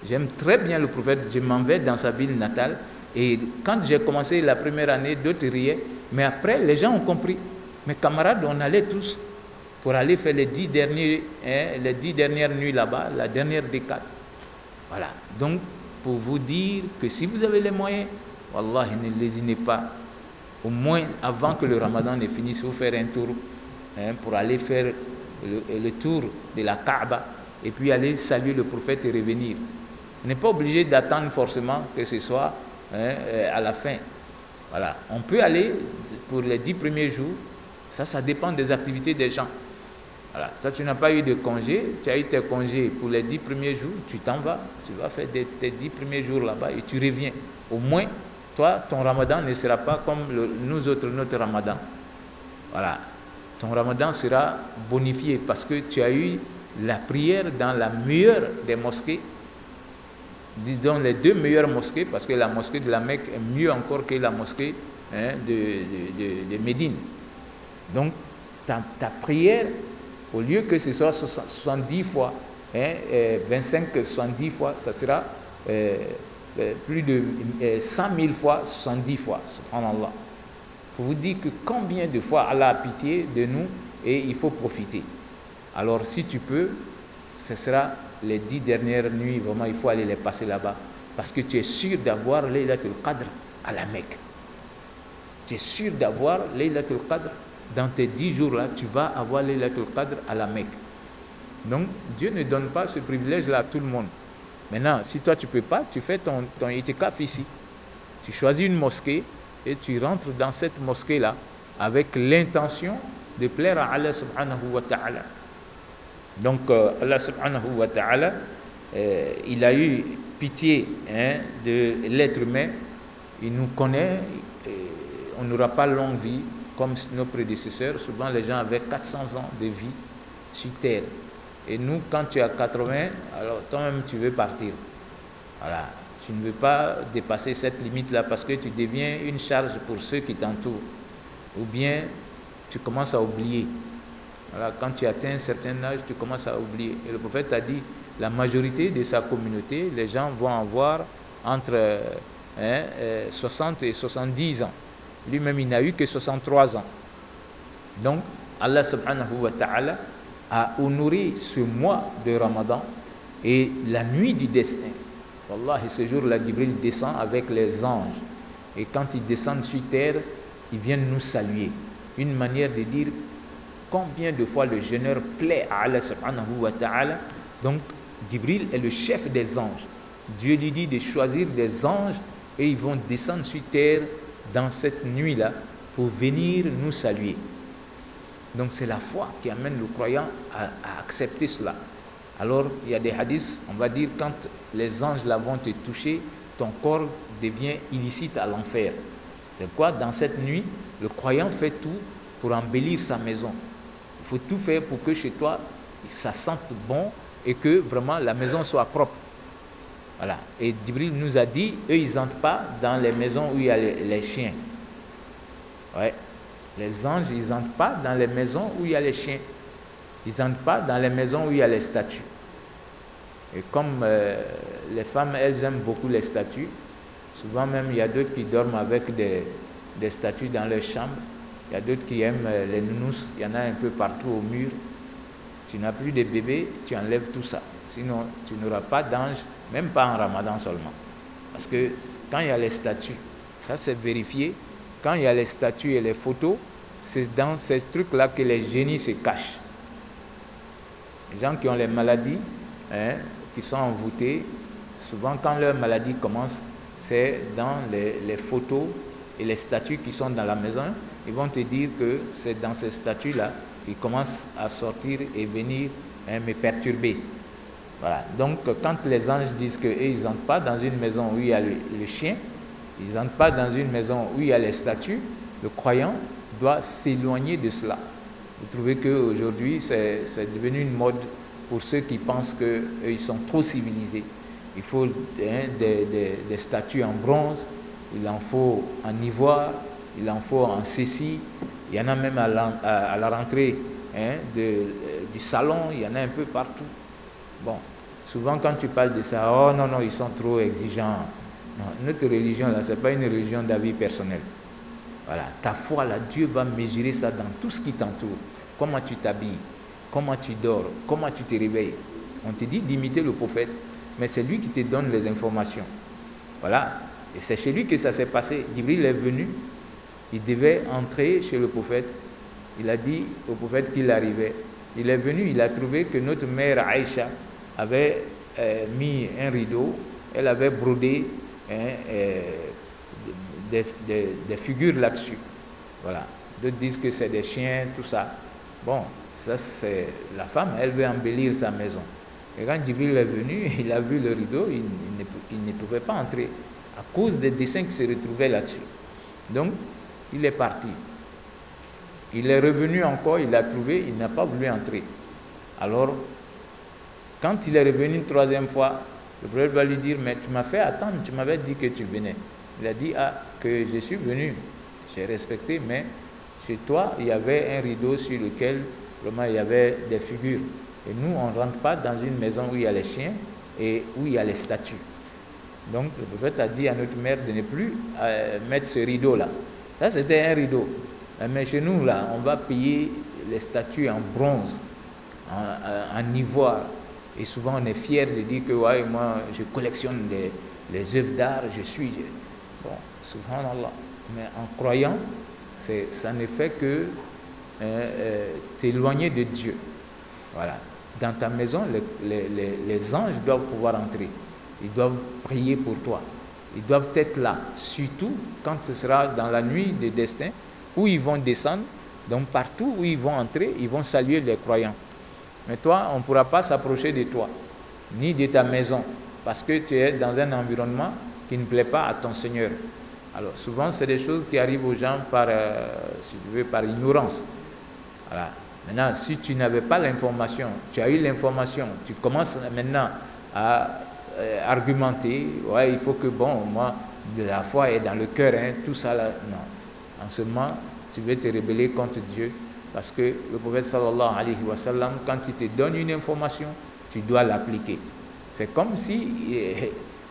J'aime très bien le prophète, je m'en vais dans sa ville natale. Et quand j'ai commencé la première année, d'autres riaient. Mais après, les gens ont compris. Mes camarades, on allait tous pour aller faire les 10 dernières nuits là-bas, la dernière décade. Voilà. Donc, pour vous dire que si vous avez les moyens, wallah, ne lésinez pas. Au moins, avant que le Ramadan ne finisse, vous faire un tour pour aller faire le tour de la Kaaba et puis aller saluer le prophète et revenir. On n'est pas obligé d'attendre forcément que ce soit à la fin. Voilà. On peut aller pour les 10 premiers jours. Ça dépend des activités des gens. Voilà. Toi, tu n'as pas eu de congé. Tu as eu tes congés pour les 10 premiers jours. Tu t'en vas. Tu vas faire tes 10 premiers jours là-bas et tu reviens. Au moins, toi, ton Ramadan ne sera pas comme nous autres, notre Ramadan. Voilà. Ton Ramadan sera bonifié parce que tu as eu la prière dans la meilleure des mosquées. Disons les 2 meilleures mosquées, parce que la mosquée de la Mecque est mieux encore que la mosquée de Médine. Donc, ta prière, au lieu que ce soit 70 fois, 25-70 fois, ça sera plus de 100 000 fois, 70 fois, subhanallah. Pour vous dire que combien de fois Allah a pitié de nous et il faut profiter. Alors, si tu peux, ce sera les 10 dernières nuits, vraiment, il faut aller les passer là-bas. Parce que tu es sûr d'avoir Laylatul Qadr à la Mecque. Tu tu es sûr d'avoir Laylatul Qadr. Dans tes 10 jours-là, tu vas avoir Laylatul Qadr à la Mecque. Donc, Dieu ne donne pas ce privilège-là à tout le monde. Maintenant, si toi tu ne peux pas, tu fais ton itikaf ici. Tu choisis une mosquée et tu rentres dans cette mosquée-là avec l'intention de plaire à Allah subhanahu wa ta'ala. Donc, Allah subhanahu wa ta'ala, il a eu pitié de l'être humain. Il nous connaît. On n'aura pas longue vie comme nos prédécesseurs. Souvent, les gens avaient 400 ans de vie sur terre. Et nous, quand tu as 80, alors toi-même, tu veux partir. Voilà. Tu ne veux pas dépasser cette limite-là parce que tu deviens une charge pour ceux qui t'entourent. Ou bien, tu commences à oublier. Voilà. Quand tu atteins un certain âge, tu commences à oublier. Et le prophète a dit, la majorité de sa communauté, les gens vont avoir entre 60 et 70 ans. Lui-même, il n'a eu que 63 ans. Donc, Allah subhanahu wa ta'ala a honoré ce mois de Ramadan et la nuit du destin. Wallahi, ce jour-là, Jibril descend avec les anges. Et quand ils descendent sur terre, ils viennent nous saluer. Une manière de dire combien de fois le jeûneur plaît à Allah subhanahu wa ta'ala. Donc, Jibril est le chef des anges. Dieu lui dit de choisir des anges et ils vont descendre sur terre dans cette nuit-là pour venir nous saluer. Donc c'est la foi qui amène le croyant à accepter cela. Alors il y a des hadiths, on va dire quand les anges là vont te toucher, ton corps devient illicite à l'enfer. C'est quoi? Dans cette nuit, le croyant fait tout pour embellir sa maison. Il faut tout faire pour que chez toi, ça sente bon et que vraiment la maison soit propre. Voilà. Et Jibril nous a dit, eux ils n'entrent pas dans les maisons où il y a les chiens. Ouais. Les anges, ils n'entrent pas dans les maisons où il y a les chiens. Ils n'entrent pas dans les maisons où il y a les statues. Et comme les femmes, elles aiment beaucoup les statues, souvent même il y a d'autres qui dorment avec des statues dans leur chambre. Il y a d'autres qui aiment les nounous. Il y en a un peu partout au mur. Tu n'as plus de bébés, tu enlèves tout ça. Sinon, tu n'auras pas d'ange, même pas en Ramadan seulement. Parce que quand il y a les statues, ça c'est vérifié. Quand il y a les statues et les photos, c'est dans ces trucs-là que les génies se cachent. Les gens qui ont les maladies, qui sont envoûtés, souvent quand leur maladie commence, c'est dans les photos et les statues qui sont dans la maison. Ils vont te dire que c'est dans ces statues-là qu'ils commencent à sortir et venir me perturber. Voilà. Donc quand les anges disent qu'ils n'entrent pas dans une maison où il y a le chien, ils n'entrent pas dans une maison où il y a les statues, le croyant doit s'éloigner de cela. Vous trouvez qu'aujourd'hui, c'est devenu une mode pour ceux qui pensent qu'ils sont trop civilisés. Il faut des statues en bronze, il en faut en ivoire, il en faut en cécile. Il y en a même à la rentrée du salon, il y en a un peu partout. Bon, souvent quand tu parles de ça, oh non, ils sont trop exigeants. Non, notre religion, là, ce n'est pas une religion d'avis personnel. Voilà, ta foi, là, Dieu va mesurer ça dans tout ce qui t'entoure. Comment tu t'habilles, comment tu dors, comment tu te réveilles. On te dit d'imiter le prophète, mais c'est lui qui te donne les informations. Voilà, et c'est chez lui que ça s'est passé. Jibril est venu, il devait entrer chez le prophète. Il a dit au prophète qu'il arrivait. Il est venu, il a trouvé que notre mère Aïcha avait mis un rideau, elle avait brodé des figures là-dessus. Voilà. D'autres disent que c'est des chiens, tout ça. Bon, ça c'est la femme, elle veut embellir sa maison. Et quand Jibril est venu, il a vu le rideau, il ne pouvait pas entrer à cause des dessins qui se retrouvaient là-dessus. Donc, il est parti. Il est revenu encore, il l'a trouvé, il n'a pas voulu entrer. Alors, quand il est revenu une troisième fois, le prophète va lui dire, mais tu m'as fait attendre, tu m'avais dit que tu venais. Il a dit, que je suis venu, j'ai respecté, mais chez toi, il y avait un rideau sur lequel vraiment il y avait des figures. Et nous, on ne rentre pas dans une maison où il y a les chiens et où il y a les statues. Donc, le prophète a dit à notre mère de ne plus mettre ce rideau-là. Ça, c'était un rideau. Mais chez nous, là, on va payer les statues en bronze, en ivoire. Et souvent, on est fier de dire que ouais, moi, je collectionne les œuvres d'art, je suis... Bon, subhanallah. Mais en croyant, ça ne fait que t'éloigner de Dieu. Voilà. Dans ta maison, les anges doivent pouvoir entrer. Ils doivent prier pour toi. Ils doivent être là, surtout quand ce sera dans la nuit des destins, où ils vont descendre. Donc partout où ils vont entrer, ils vont saluer les croyants. Mais toi, on ne pourra pas s'approcher de toi, ni de ta maison, parce que tu es dans un environnement qui ne plaît pas à ton Seigneur. Alors souvent, c'est des choses qui arrivent aux gens par, si tu veux, par ignorance. Voilà. Maintenant, si tu n'avais pas l'information, tu as eu l'information, tu commences maintenant à argumenter, ouais, il faut que, bon, moi, de la foi est dans le cœur, hein, tout ça là, non. En ce moment, tu veux te rebeller contre Dieu, parce que le prophète sallallahu alayhi wa sallam, quand il te donne une information, tu dois l'appliquer. C'est comme si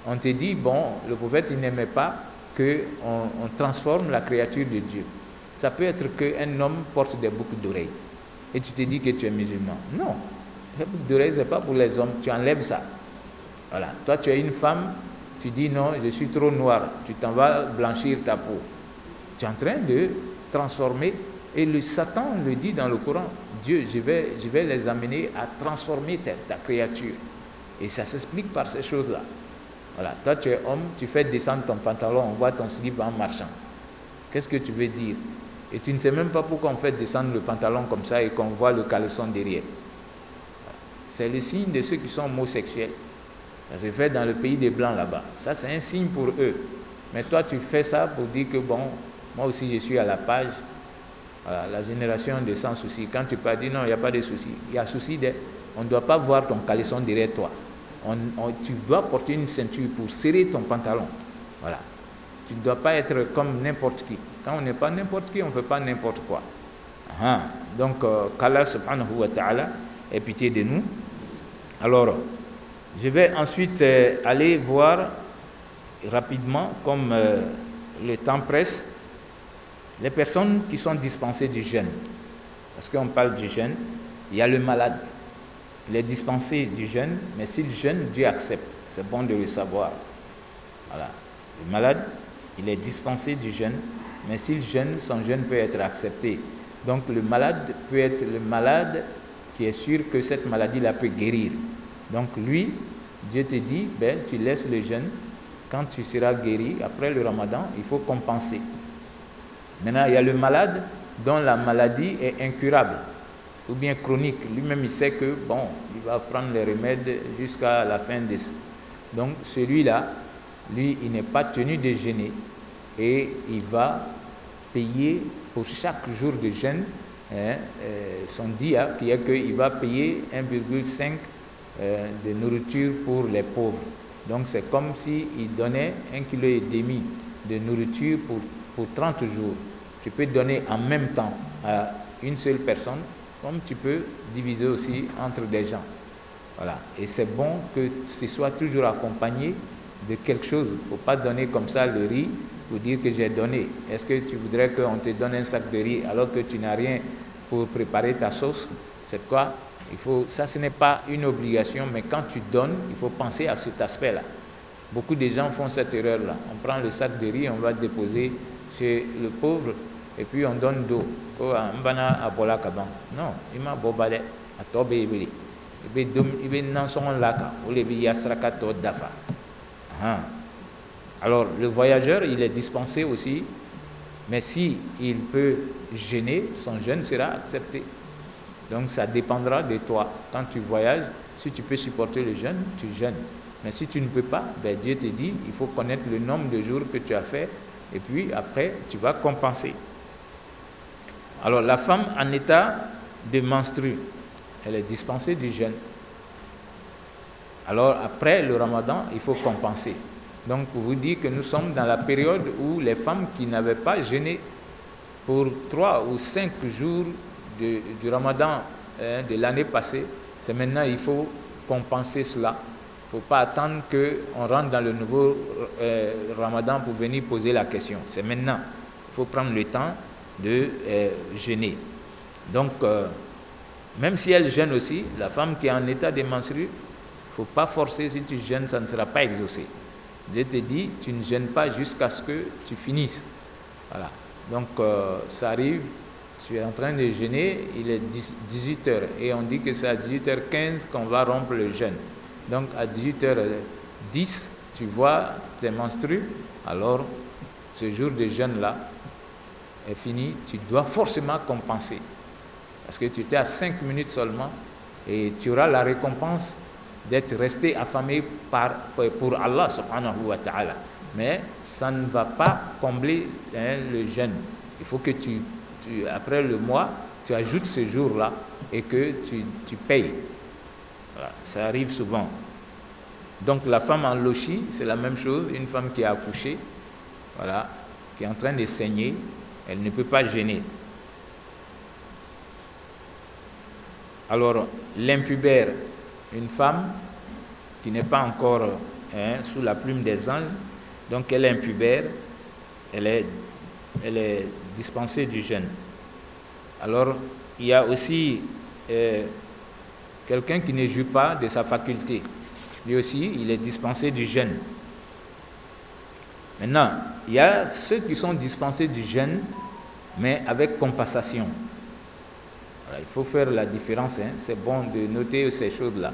on te dit, bon, le prophète, il n'aimait pas qu'on transforme la créature de Dieu. Ça peut être qu'un homme porte des boucles d'oreilles. Et tu te dis que tu es musulman. Non, les boucles d'oreilles, ce n'est pas pour les hommes. Tu enlèves ça. Voilà. Toi, tu es une femme, tu dis non, je suis trop noire. Tu t'en vas blanchir ta peau. Tu es en train de transformer. Et le Satan le dit dans le Coran. Dieu, je vais les amener à transformer ta créature. Et ça s'explique par ces choses-là. Voilà. Toi, tu es homme, tu fais descendre ton pantalon, on voit ton slip en marchant. Qu'est-ce que tu veux dire? Et tu ne sais même pas pourquoi on fait descendre le pantalon comme ça et qu'on voit le caleçon derrière. C'est le signe de ceux qui sont homosexuels. Ça se fait dans le pays des Blancs là-bas. Ça, c'est un signe pour eux. Mais toi, tu fais ça pour dire que, bon, moi aussi, je suis à la page. Voilà, la génération de sans souci. Quand tu peux dire non, il n'y a pas de souci. Il y a souci on ne doit pas voir ton caleçon derrière toi. Tu dois porter une ceinture pour serrer ton pantalon. Voilà. Tu ne dois pas être comme n'importe qui. Quand on n'est pas n'importe qui, on ne fait pas n'importe quoi. Donc, qu'Allah subhanahu wa ta'ala ait pitié de nous. Alors, je vais ensuite aller voir rapidement, comme le temps presse, les personnes qui sont dispensées du jeûne. Parce qu'on parle du jeûne, il y a le malade. Il est dispensé du jeûne, mais s'il jeûne, Dieu accepte. C'est bon de le savoir. Voilà. Le malade, il est dispensé du jeûne, mais s'il jeûne, son jeûne peut être accepté. Donc le malade peut être le malade qui est sûr que cette maladie-là peut guérir. Donc lui, Dieu te dit, ben, tu laisses le jeûne, quand tu seras guéri, après le ramadan, il faut compenser. Maintenant, il y a le malade dont la maladie est incurable, ou bien chronique. Lui-même, il sait que, bon, il va prendre les remèdes jusqu'à la fin de... Donc celui-là, lui, il n'est pas tenu de jeûner et il va payer pour chaque jour de jeûne son dia, qui est qu'il va payer 1,5 de nourriture pour les pauvres. Donc c'est comme s'il donnait 1,5 kg de nourriture pour 30 jours. Tu peux donner en même temps à une seule personne, comme tu peux diviser aussi entre des gens. Voilà. Et c'est bon que ce soit toujours accompagné de quelque chose. Il ne faut pas donner comme ça le riz pour dire que j'ai donné. Est-ce que tu voudrais qu'on te donne un sac de riz alors que tu n'as rien pour préparer ta sauce? C'est quoi? Ça, ce n'est pas une obligation, mais quand tu donnes, il faut penser à cet aspect-là. Beaucoup de gens font cette erreur-là. On prend le sac de riz, on va déposer chez le pauvre, et puis on donne d'eau. Non, il m'a bobale à tobe ibili. Alors le voyageur, il est dispensé aussi, mais si il peut jeûner, son jeûne sera accepté. Donc ça dépendra de toi. Quand tu voyages, si tu peux supporter le jeûne, tu jeûnes. Mais si tu ne peux pas, ben Dieu te dit, il faut connaître le nombre de jours que tu as fait, et puis après, tu vas compenser. Alors la femme en état de menstrue, elle est dispensée du jeûne. Alors après le ramadan, il faut compenser. Donc pour vous dire que nous sommes dans la période où les femmes qui n'avaient pas jeûné pour 3 ou 5 jours du ramadan de l'année passée, c'est maintenant il faut compenser cela. Il ne faut pas attendre qu'on rentre dans le nouveau ramadan pour venir poser la question. C'est maintenant. Il faut prendre le temps de jeûner. Donc, même si elle jeûne aussi, la femme qui est en état de menstruer, il ne faut pas forcer. Si tu jeûnes, ça ne sera pas exaucé. Dieu te dit, tu ne jeûnes pas jusqu'à ce que tu finisses. Voilà. Donc ça arrive, tu es en train de jeûner, il est 18h et on dit que c'est à 18h15 qu'on va rompre le jeûne. Donc à 18h10, tu vois tes menstrues, alors ce jour de jeûne-là est fini, tu dois forcément compenser. Parce que tu étais à 5 minutes seulement et tu auras la récompense d'être resté affamé pour Allah subhanahu wa ta'ala. Mais ça ne va pas combler le jeûne. Il faut que après le mois, tu ajoutes ce jour-là et que tu payes. Voilà, ça arrive souvent. Donc la femme en lochi, c'est la même chose. Une femme qui a accouché, voilà, qui est en train de saigner, elle ne peut pas jeûner. Alors l'impubère, une femme qui n'est pas encore sous la plume des anges, donc elle est impubère, elle est dispensée du jeûne. Alors il y a aussi quelqu'un qui ne joue pas de sa faculté. Lui aussi, il est dispensé du jeûne. Maintenant, il y a ceux qui sont dispensés du jeûne, mais avec compensation. Voilà, il faut faire la différence, c'est bon de noter ces choses-là.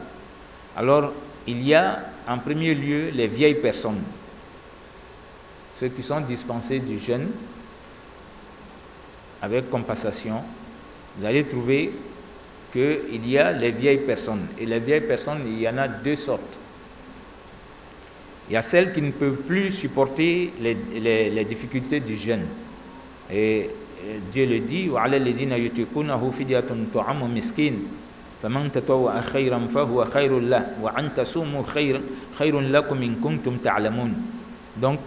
Alors, il y a en premier lieu les vieilles personnes. Ceux qui sont dispensés du jeûne, avec compensation, vous allez trouver qu'il y a les vieilles personnes. Et les vieilles personnes, il y en a deux sortes. Il y a celles qui ne peuvent plus supporter les difficultés du jeûne. Et Dieu le dit, وَعَلَى الَّذِينَ يُطِيقُونَهُ فِدْيَةٌ طَعَامُ مِسْكِينٍ فَمَنْ تَطَوَّعَ خَيْرًا فَهُوَ خَيْرٌ لَهُ وَأَنْ تَصُومُوا خَيْرٌ لَكُمْ إِن كُنتُمْ تَعْلَمُونَ. Donc,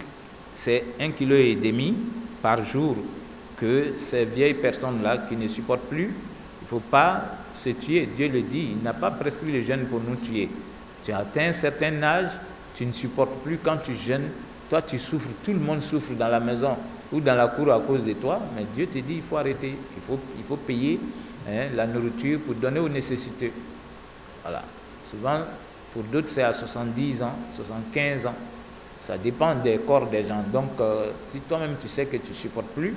c'est 1,5 kg par jour que ces vieilles personnes-là qui ne supportent plus, il ne faut pas se tuer. Dieu le dit, il n'a pas prescrit le jeûne pour nous tuer. Tu as atteint un certain âge, tu ne supportes plus quand tu jeûnes, toi tu souffres, tout le monde souffre dans la maison ou dans la cour à cause de toi, mais Dieu te dit il faut arrêter, il faut payer la nourriture pour donner aux nécessiteux. Voilà. Souvent, pour d'autres c'est à 70 ans, 75 ans, ça dépend des corps des gens. Donc si toi-même tu sais que tu ne supportes plus,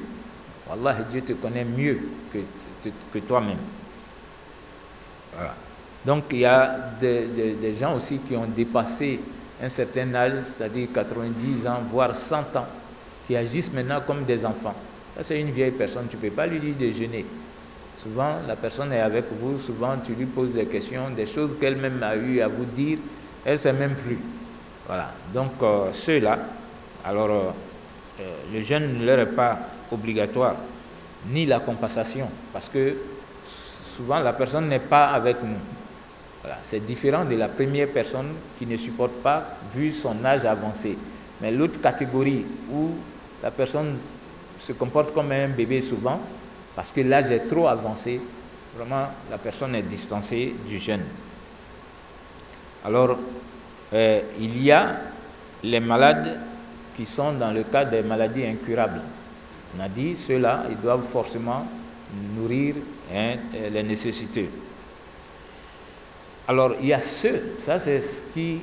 Wallah, Dieu te connaît mieux que toi-même. Voilà. Donc il y a des gens aussi qui ont dépassé un certain âge, c'est-à-dire 90 ans, voire 100 ans, qui agissent maintenant comme des enfants. Ça, c'est une vieille personne, tu ne peux pas lui dire de jeûner. Souvent, la personne est avec vous, souvent tu lui poses des questions, des choses qu'elle-même a eu à vous dire, elle ne sait même plus. Voilà. Donc, ceux-là, alors, le jeûne ne leur est pas obligatoire, ni la compensation, parce que souvent la personne n'est pas avec nous. Voilà, c'est différent de la première personne qui ne supporte pas vu son âge avancé. Mais l'autre catégorie où la personne se comporte comme un bébé souvent, parce que l'âge est trop avancé, vraiment la personne est dispensée du jeûne. Alors, il y a les malades qui sont dans le cas des maladies incurables. On a dit, ceux-là, ils doivent forcément nourrir les nécessités. Alors, il y a ceux, ça c'est ce qui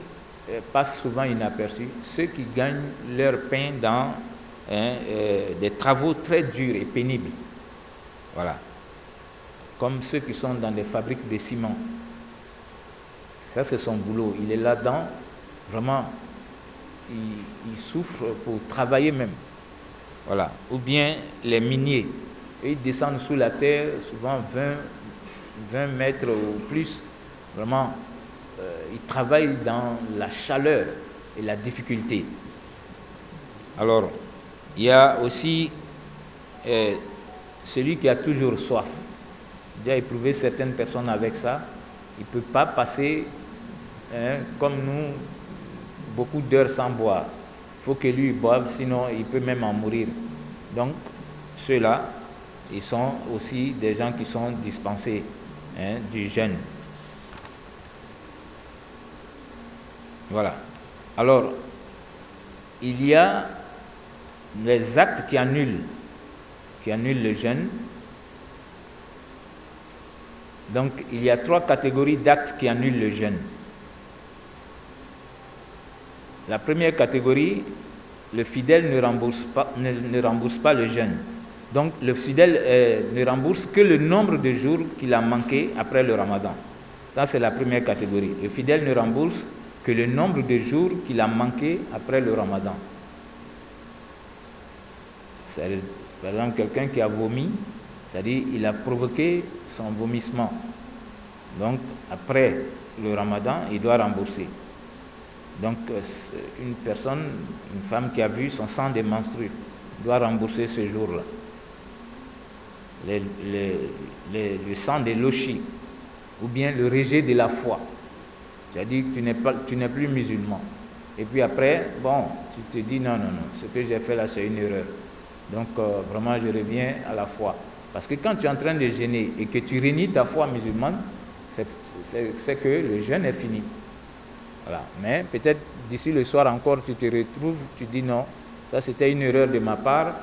passe souvent inaperçu, ceux qui gagnent leur pain dans des travaux très durs et pénibles. Voilà. Comme ceux qui sont dans des fabriques de ciment. Ça, c'est son boulot. Il est là-dedans, vraiment, il souffre pour travailler même. Voilà. Ou bien les miniers. Ils descendent sous la terre, souvent 20 mètres ou plus. Vraiment, ils travaillent dans la chaleur et la difficulté. Alors, il y a aussi celui qui a toujours soif. J'ai éprouvé certaines personnes avec ça. Il ne peut pas passer, comme nous, beaucoup d'heures sans boire. Il faut que lui boive, sinon il peut même en mourir. Donc, ceux-là, ils sont aussi des gens qui sont dispensés du jeûne. Voilà. Alors, il y a les actes qui annulent le jeûne. Donc, il y a 3 catégories d'actes qui annulent le jeûne. La première catégorie, le fidèle ne rembourse pas le jeûne. Donc le fidèle ne rembourse que le nombre de jours qu'il a manqué après le ramadan. Ça, c'est la première catégorie. Le fidèle ne rembourse que le nombre de jours qu'il a manqué après le ramadan. Par exemple, quelqu'un qui a vomi, c'est-à-dire il a provoqué son vomissement. Donc après le ramadan, il doit rembourser. Donc une personne, une femme qui a vu son sang démenstrué, doit rembourser ce jour-là. Le sang de l'oshi, ou bien le rejet de la foi. C'est-à-dire que tu n'es plus musulman. Et puis après, bon, tu te dis non, ce que j'ai fait là, c'est une erreur. Donc vraiment, je reviens à la foi. Parce que quand tu es en train de jeûner et que tu renies ta foi musulmane, c'est que le jeûne est fini. Voilà. Mais peut-être d'ici le soir encore, tu te retrouves, tu dis non, ça c'était une erreur de ma part,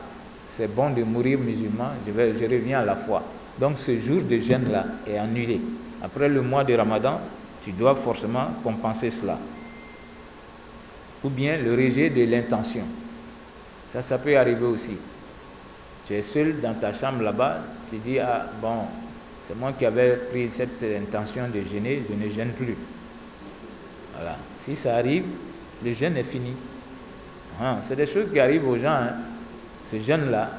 c'est bon de mourir musulman, je reviens à la foi. Donc ce jour de jeûne-là est annulé. Après le mois de Ramadan, tu dois forcément compenser cela. Ou bien le rejet de l'intention. Ça peut arriver aussi. Tu es seul dans ta chambre là-bas, tu dis, ah bon, c'est moi qui avais pris cette intention de jeûner, je ne jeûne plus. Voilà. Si ça arrive, le jeûne est fini. C'est des choses qui arrivent aux gens. Hein. Ce jeûne-là,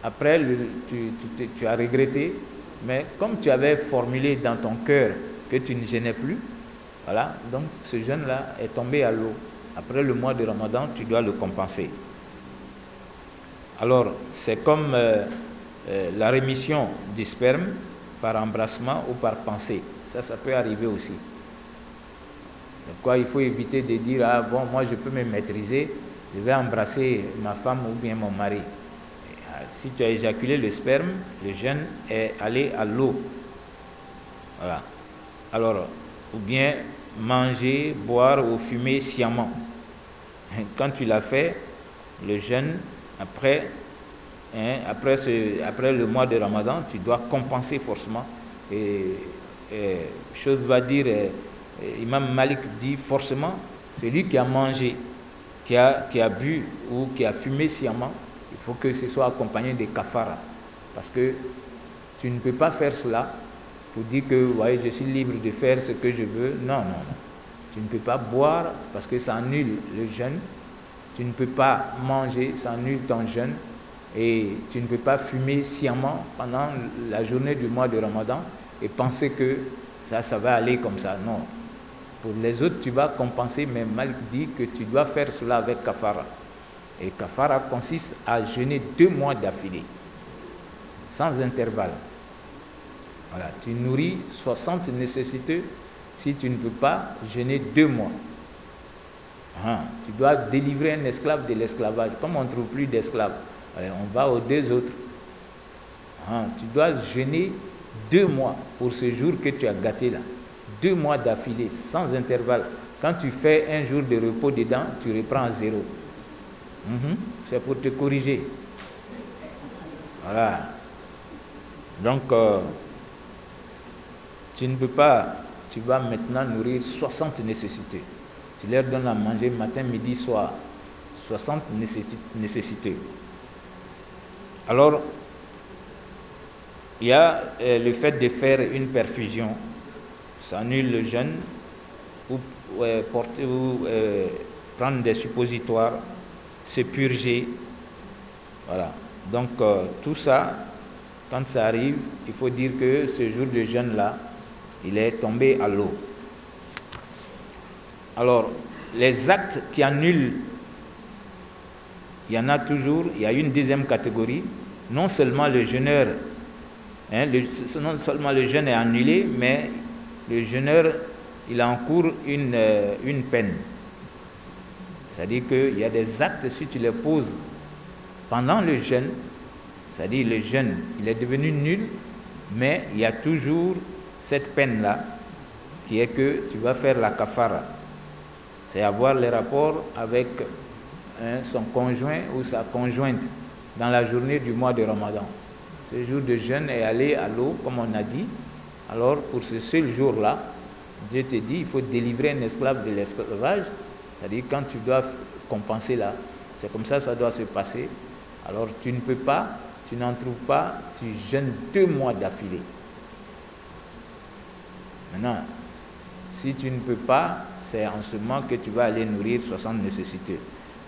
après, tu as regretté, mais comme tu avais formulé dans ton cœur que tu ne jeûnais plus, voilà, donc ce jeûne-là est tombé à l'eau. Après le mois de Ramadan, tu dois le compenser. Alors, c'est comme la rémission du sperme par embrassement ou par pensée. Ça peut arriver aussi. Donc, quoi, il faut éviter de dire, ah bon, moi je peux me maîtriser, je vais embrasser ma femme ou bien mon mari. Si tu as éjaculé le sperme, le jeûne est allé à l'eau. Voilà. Alors, ou bien manger, boire ou fumer sciemment. Quand tu l'as fait, le jeûne, après le mois de Ramadan, tu dois compenser forcément. Chose va dire, Imam Malik dit forcément, celui qui a mangé, qui a bu ou qui a fumé sciemment, il faut que ce soit accompagné de kafara. Parce que tu ne peux pas faire cela pour dire que ouais, je suis libre de faire ce que je veux. Non. Tu ne peux pas boire parce que ça annule le jeûne. Tu ne peux pas manger, ça annule ton jeûne. Et tu ne peux pas fumer sciemment pendant la journée du mois de Ramadan et penser que ça va aller comme ça. Non. Pour les autres, tu vas compenser, mais Malik dit que tu dois faire cela avec kafara. Et kafara consiste à jeûner 2 mois d'affilée, sans intervalle. Voilà, tu nourris 60 nécessiteux si tu ne peux pas jeûner 2 mois. Tu dois délivrer un esclave de l'esclavage. Comme on ne trouve plus d'esclaves, on va aux 2 autres. Tu dois jeûner 2 mois pour ce jour que tu as gâté là. 2 mois d'affilée, sans intervalle. Quand tu fais un jour de repos dedans, tu reprends à 0. C'est pour te corriger. Voilà. Donc, tu ne peux pas, tu vas maintenant nourrir 60 nécessités. Tu leur donnes à manger matin, midi, soir. 60 nécessités. Alors, il y a le fait de faire une perfusion. Ça annule le jeûne ou prendre des suppositoires, se purger. Voilà. Donc, tout ça, quand ça arrive, il faut dire que ce jour de jeûne-là, il est tombé à l'eau. Alors, les actes qui annulent, il y en a toujours, il y a une deuxième catégorie. Non seulement le jeûneur, non seulement le jeûne est annulé, mais le jeûneur, il encourt une peine. C'est-à-dire qu'il y a des actes, si tu les poses pendant le jeûne, c'est-à-dire le jeûne, il est devenu nul, mais il y a toujours cette peine-là, qui est que tu vas faire la kafara. C'est avoir les rapports avec son conjoint ou sa conjointe dans la journée du mois de Ramadan. Ce jour de jeûne est allé à l'eau, comme on a dit. Alors, pour ce seul jour-là, Dieu te dit, il faut délivrer un esclave de l'esclavage. C'est-à-dire, quand tu dois compenser là, C'est comme ça doit se passer. Alors tu ne peux pas, tu n'en trouves pas, tu jeûnes 2 mois d'affilée. Maintenant, si tu ne peux pas, c'est en ce moment que tu vas aller nourrir 60 nécessiteux.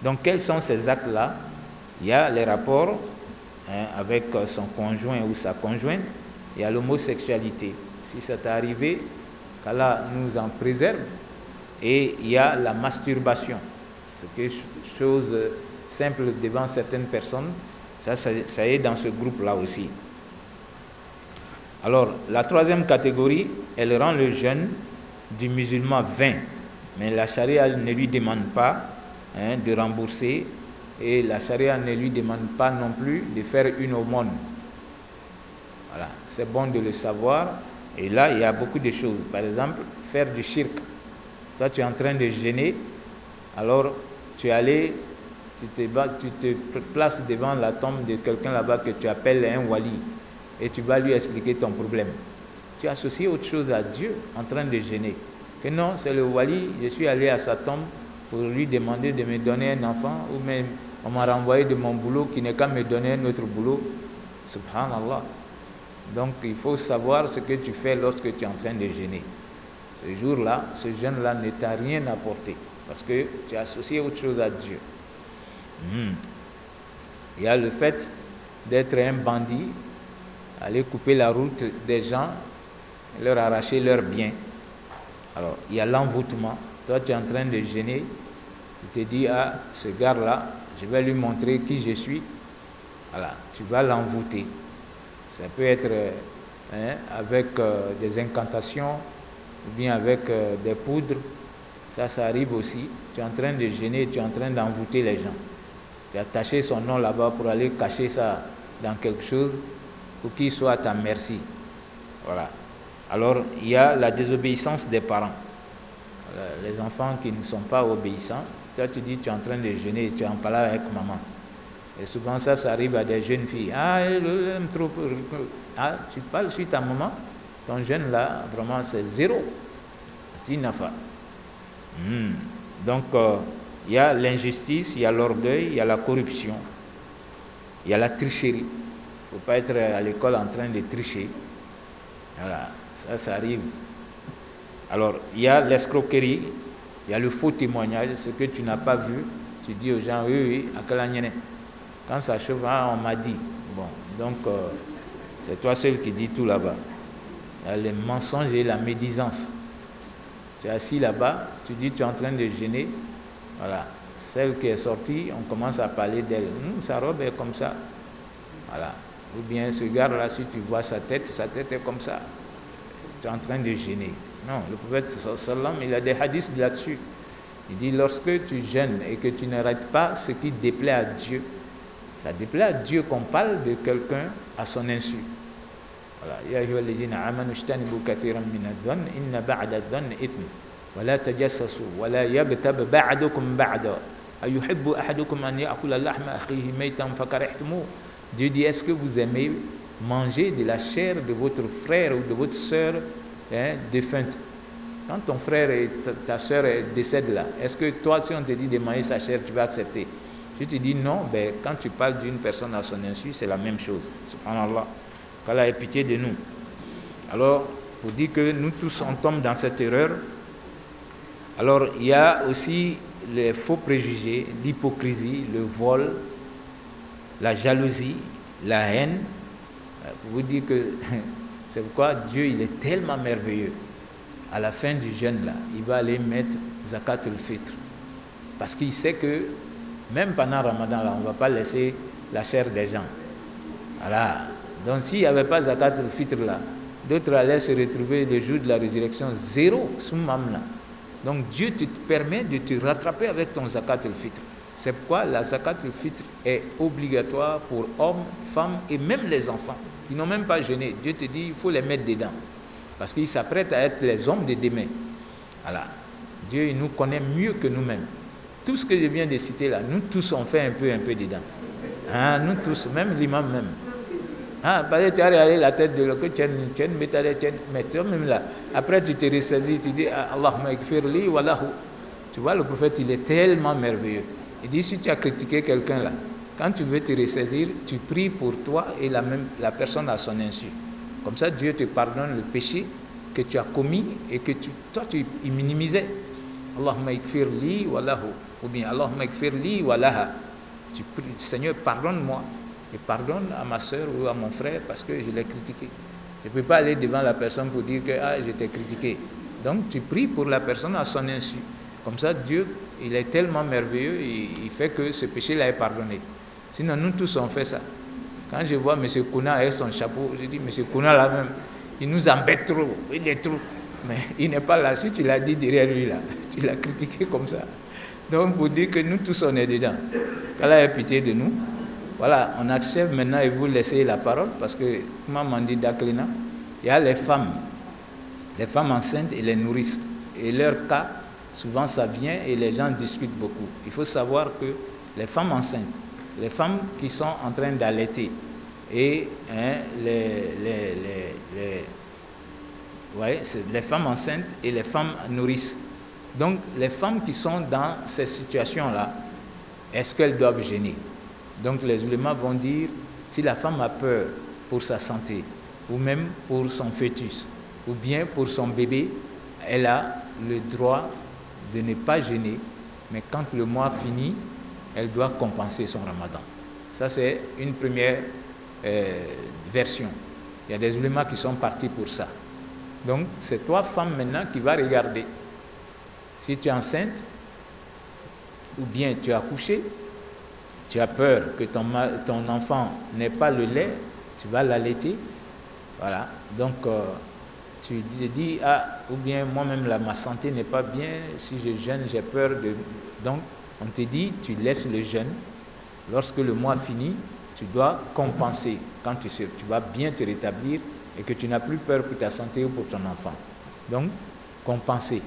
Donc quels sont ces actes-là? Il y a les rapports avec son conjoint ou sa conjointe, il y a l'homosexualité. Si ça t'est arrivé, qu'Allah nous en préserve. Et il y a la masturbation. C'est quelque chose simple devant certaines personnes. Ça est dans ce groupe-là aussi. Alors, la 3e catégorie, elle rend le jeûne du musulman vain. Mais la charia ne lui demande pas de rembourser. Et la charia ne lui demande pas non plus de faire une aumône. Voilà, c'est bon de le savoir. Et là, il y a beaucoup de choses. Par exemple, faire du shirk. Toi, tu es en train de jeûner. Alors, tu es allé, tu te places devant la tombe de quelqu'un là-bas que tu appelles un wali. Et tu vas lui expliquer ton problème. Tu associes autre chose à Dieu en train de jeûner. Que non, c'est le wali, je suis allé à sa tombe pour lui demander de me donner un enfant, ou même on m'a renvoyé de mon boulot qui n'est qu'à me donner un autre boulot. Subhanallah. Donc il faut savoir ce que tu fais lorsque tu es en train de jeûner. Ce jour-là, ce jeûne-là ne t'a rien apporté parce que tu as associé autre chose à Dieu. Il y a le fait d'être un bandit, aller couper la route des gens, leur arracher leurs biens. Alors, il y a l'envoûtement. Toi, tu es en train de jeûner, tu te dis, ah, ce gars-là, je vais lui montrer qui je suis. Voilà, tu vas l'envoûter. Ça peut être avec des incantations, ou bien avec des poudres. Ça arrive aussi. Tu es en train de jeûner, tu es en train d'envoûter les gens. Tu as attaché son nom là-bas pour aller cacher ça dans quelque chose pour qu'il soit à ta merci. Voilà. Alors, il y a la désobéissance des parents. Les enfants qui ne sont pas obéissants, toi tu dis tu es en train de jeûner, tu es en parlant avec maman. Et souvent ça arrive à des jeunes filles. Ah, tu parles sur ta maman, ton jeûne là, vraiment c'est 0. Tinafa. Donc, il y a l'injustice, il y a l'orgueil, il y a la corruption, il y a la tricherie. Il ne faut pas être à l'école en train de tricher. Voilà, ça arrive. Alors, il y a l'escroquerie, il y a le faux témoignage, ce que tu n'as pas vu, tu dis aux gens, oui, à quel année. Quand ça chauffe, on m'a dit. Bon, donc, c'est toi seul qui dis tout là-bas. Il y a les mensonges et la médisance. Tu es assis là-bas, tu dis, tu es en train de jeûner. Voilà, celle qui est sortie, on commence à parler d'elle. Sa robe est comme ça. Voilà. Ou bien ce gars-là, si tu vois sa tête est comme ça. Tu es en train de jeûner. Non, le prophète sallam, il a des hadiths là-dessus. Il dit, lorsque tu jeûnes et que tu n'arrêtes pas ce qui déplaît à Dieu, ça déplaît à Dieu qu'on parle de quelqu'un à son insu. Voilà. Ya ayyuhallazina amanu ijtanibu kathiran min adh-dhann inna ba'da adh-dhanni ithm wa la tajassasu wa la yaghtab ba'dukum ba'da ayuhibbu ahadukum an ya'kula lahma akhihi maytan fakarihtumuh. Dieu dit, est-ce que vous aimez manger de la chair de votre frère ou de votre sœur défunte? Quand ton frère et ta sœur décèdent là, est-ce que toi, si on te dit de manger sa chair, tu vas accepter? Tu te dis non, ben, quand tu parles d'une personne à son insu, c'est la même chose. Subhanallah. Qu'Allah ait pitié de nous. Alors, pour dire que nous tous, on tombe dans cette erreur. Alors, il y a aussi les faux préjugés, l'hypocrisie, le vol, la jalousie, la haine. Pour vous dire que c'est pourquoi Dieu, il est tellement merveilleux. À la fin du jeûne, là, il va aller mettre Zakat al-Fitr. Parce qu'il sait que même pendant Ramadan, là, on ne va pas laisser la chair des gens. Voilà. Donc s'il n'y avait pas Zakat al-Fitr là, d'autres allaient se retrouver le jour de la résurrection 0 soumamna. Donc Dieu te permet de te rattraper avec ton Zakat al-Fitr. C'est pourquoi la Zakat al-Fitr est obligatoire pour hommes, femmes et même les enfants qui n'ont même pas jeûné. Dieu te dit, il faut les mettre dedans. Parce qu'ils s'apprêtent à être les hommes de demain. Voilà. Dieu, il nous connaît mieux que nous-mêmes. Tout ce que je viens de citer là, nous tous on fait un peu dedans. Hein, nous tous, même l'imam même. Ah, parce que tu as regardé la tête de l'autre, mais toi-même là, après tu te ressaisis, tu dis Allahumma ikfirli wa lahu. Tu vois, le prophète, il est tellement merveilleux. Il dit, si tu as critiqué quelqu'un là, quand tu veux te ressaisir, tu pries pour toi et la personne à son insu. Comme ça, Dieu te pardonne le péché que tu as commis et que toi, tu minimisais. Allahumma ikfir li wa lahu. Ou bien, Allahumma ikfir li wa laha. Tu pries, Seigneur, pardonne-moi et pardonne à ma soeur ou à mon frère parce que je l'ai critiqué. Je ne peux pas aller devant la personne pour dire que je t'ai critiqué. Donc, tu pries pour la personne à son insu. Comme ça, Dieu, il est tellement merveilleux, il fait que ce péché-là est pardonné. Sinon, nous tous, on fait ça. Quand je vois M. Kouna avec son chapeau, je dis, M. Kouna là même, il nous embête trop, il est trop. Mais il n'est pas là. Si tu l'as dit derrière lui, là, tu l'as critiqué comme ça. Donc, pour dire que nous tous, on est dedans. Qu'Allah ait pitié de nous. Voilà, on achève maintenant et vous laissez la parole parce que, comme m'a dit Daklina, il y a les femmes enceintes et les nourrices. Et leur cas, souvent ça vient et les gens discutent beaucoup. Il faut savoir que les femmes enceintes, les femmes qui sont en train d'allaiter et les femmes enceintes et les femmes nourrices. Donc les femmes qui sont dans ces situations-là, est-ce qu'elles doivent jeûner? Donc les ulémas vont dire, si la femme a peur pour sa santé, ou même pour son fœtus, ou bien pour son bébé, elle a le droit de ne pas jeûner, mais quand le mois finit, elle doit compenser son ramadan. Ça, c'est une première version. Il y a des ulémas qui sont partis pour ça. Donc, c'est toi, femme, maintenant, qui vas regarder. Si tu es enceinte, ou bien tu as accouché, tu as peur que ton enfant n'ait pas le lait, tu vas l'allaiter. Voilà. Donc, tu te dis, ou bien moi-même, ma santé n'est pas bien, si je jeûne, j'ai peur de... Donc, on te dit, tu laisses le jeûne. Lorsque le mois finit, tu dois compenser. Quand tu vas bien te rétablir et que tu n'as plus peur pour ta santé ou pour ton enfant. Donc, compenser.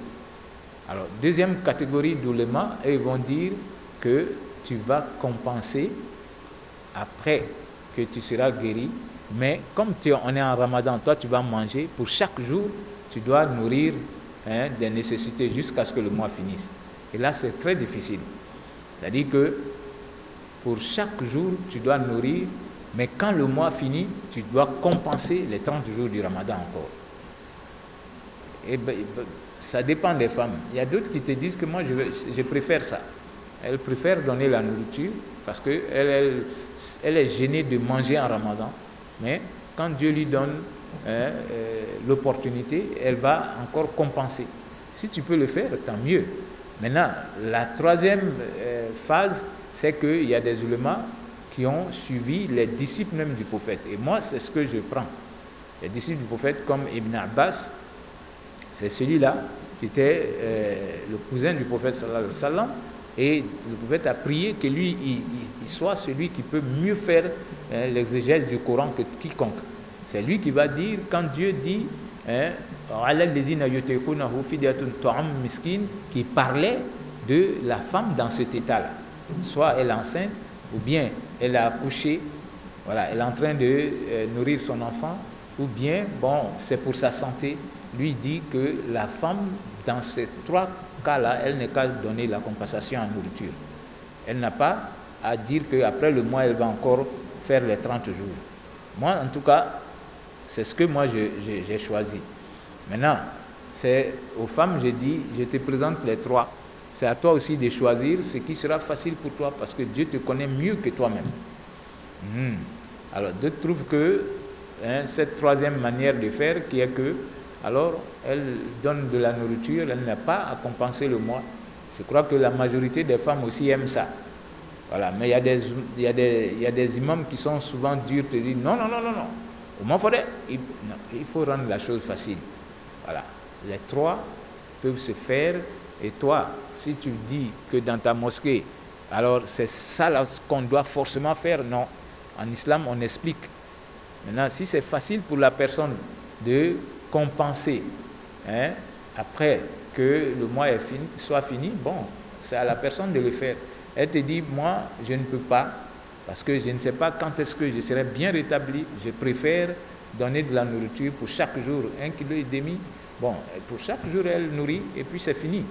Alors, deuxième catégorie d'oulémas, ils vont dire que tu vas compenser après que tu seras guéri. Mais comme on est en ramadan, toi tu vas manger, pour chaque jour, tu dois nourrir des nécessités jusqu'à ce que le mois finisse. Et là, c'est très difficile. C'est-à-dire que pour chaque jour, tu dois nourrir, mais quand le mois finit, tu dois compenser les 30 jours du ramadan encore. Et ça dépend des femmes. Il y a d'autres qui te disent que moi, je préfère ça. Elle préfère donner la nourriture parce qu'elle est gênée de manger en ramadan. Mais quand Dieu lui donne l'opportunité, elle va encore compenser. Si tu peux le faire, tant mieux. Maintenant, la troisième phase, c'est qu'il y a des ulémas qui ont suivi les disciples même du prophète. Et moi, c'est ce que je prends. Les disciples du prophète comme Ibn Abbas, c'est celui-là qui était le cousin du prophète sallallahu alayhi wa sallam. Et le prophète a prié que lui, il soit celui qui peut mieux faire l'exégèse du Coran que quiconque. C'est lui qui va dire, quand Dieu dit, qui parlait de la femme dans cet état-là. Soit elle est enceinte, ou bien elle a accouché, voilà, elle est en train de nourrir son enfant, ou bien, bon, c'est pour sa santé. Lui dit que la femme, dans ces trois cas-là, elle n'est qu'à donner la compensation en nourriture. Elle n'a pas à dire qu'après le mois, elle va encore faire les 30 jours. Moi, en tout cas, c'est ce que moi j'ai choisi. Maintenant, c'est aux femmes, j'ai dit, je te présente les trois. C'est à toi aussi de choisir ce qui sera facile pour toi parce que Dieu te connaît mieux que toi-même. Alors, d'autres trouvent que cette troisième manière de faire, qui est que, alors, elle donne de la nourriture, elle n'a pas à compenser le mois. Je crois que la majorité des femmes aussi aiment ça. Voilà, mais il y a des imams qui sont souvent durs, te disent non. Au moins, il faut rendre la chose facile. Voilà, les trois peuvent se faire. Et toi, si tu dis que dans ta mosquée, alors c'est ça qu'on doit forcément faire, non. En islam, on explique. Maintenant, si c'est facile pour la personne de compenser après que le mois soit fini, bon, c'est à la personne de le faire. Elle te dit, moi, je ne peux pas, parce que je ne sais pas quand est-ce que je serai bien rétabli. Je préfère donner de la nourriture pour chaque jour, 1,5 kg. Bon, pour chaque jour, elle nourrit, et puis c'est fini.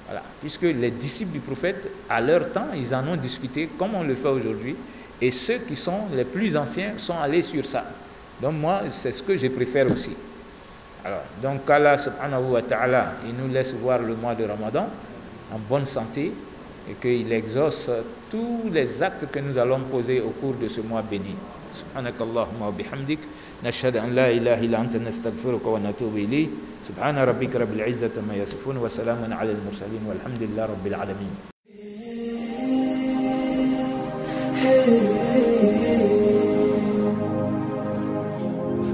Voilà. Puisque les disciples du prophète, à leur temps, ils en ont discuté comme on le fait aujourd'hui. Et ceux qui sont les plus anciens sont allés sur ça. Donc moi, c'est ce que je préfère aussi. Alors, donc Allah subhanahu wa ta'ala, il nous laisse voir le mois de Ramadan en bonne santé et qu'il exauce tous les actes que nous allons poser au cours de ce mois béni. Subhanakallahumma wa bihamdik, nashhadu an la ilaha illa anta nastaghfiruka wa natubu ilayk. Subhana rabbika rabbil izzati amma yasifun wa salamun ala al mursalin walhamdulillahi rabbil alamin.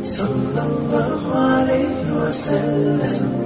صلى الله عليه وسلم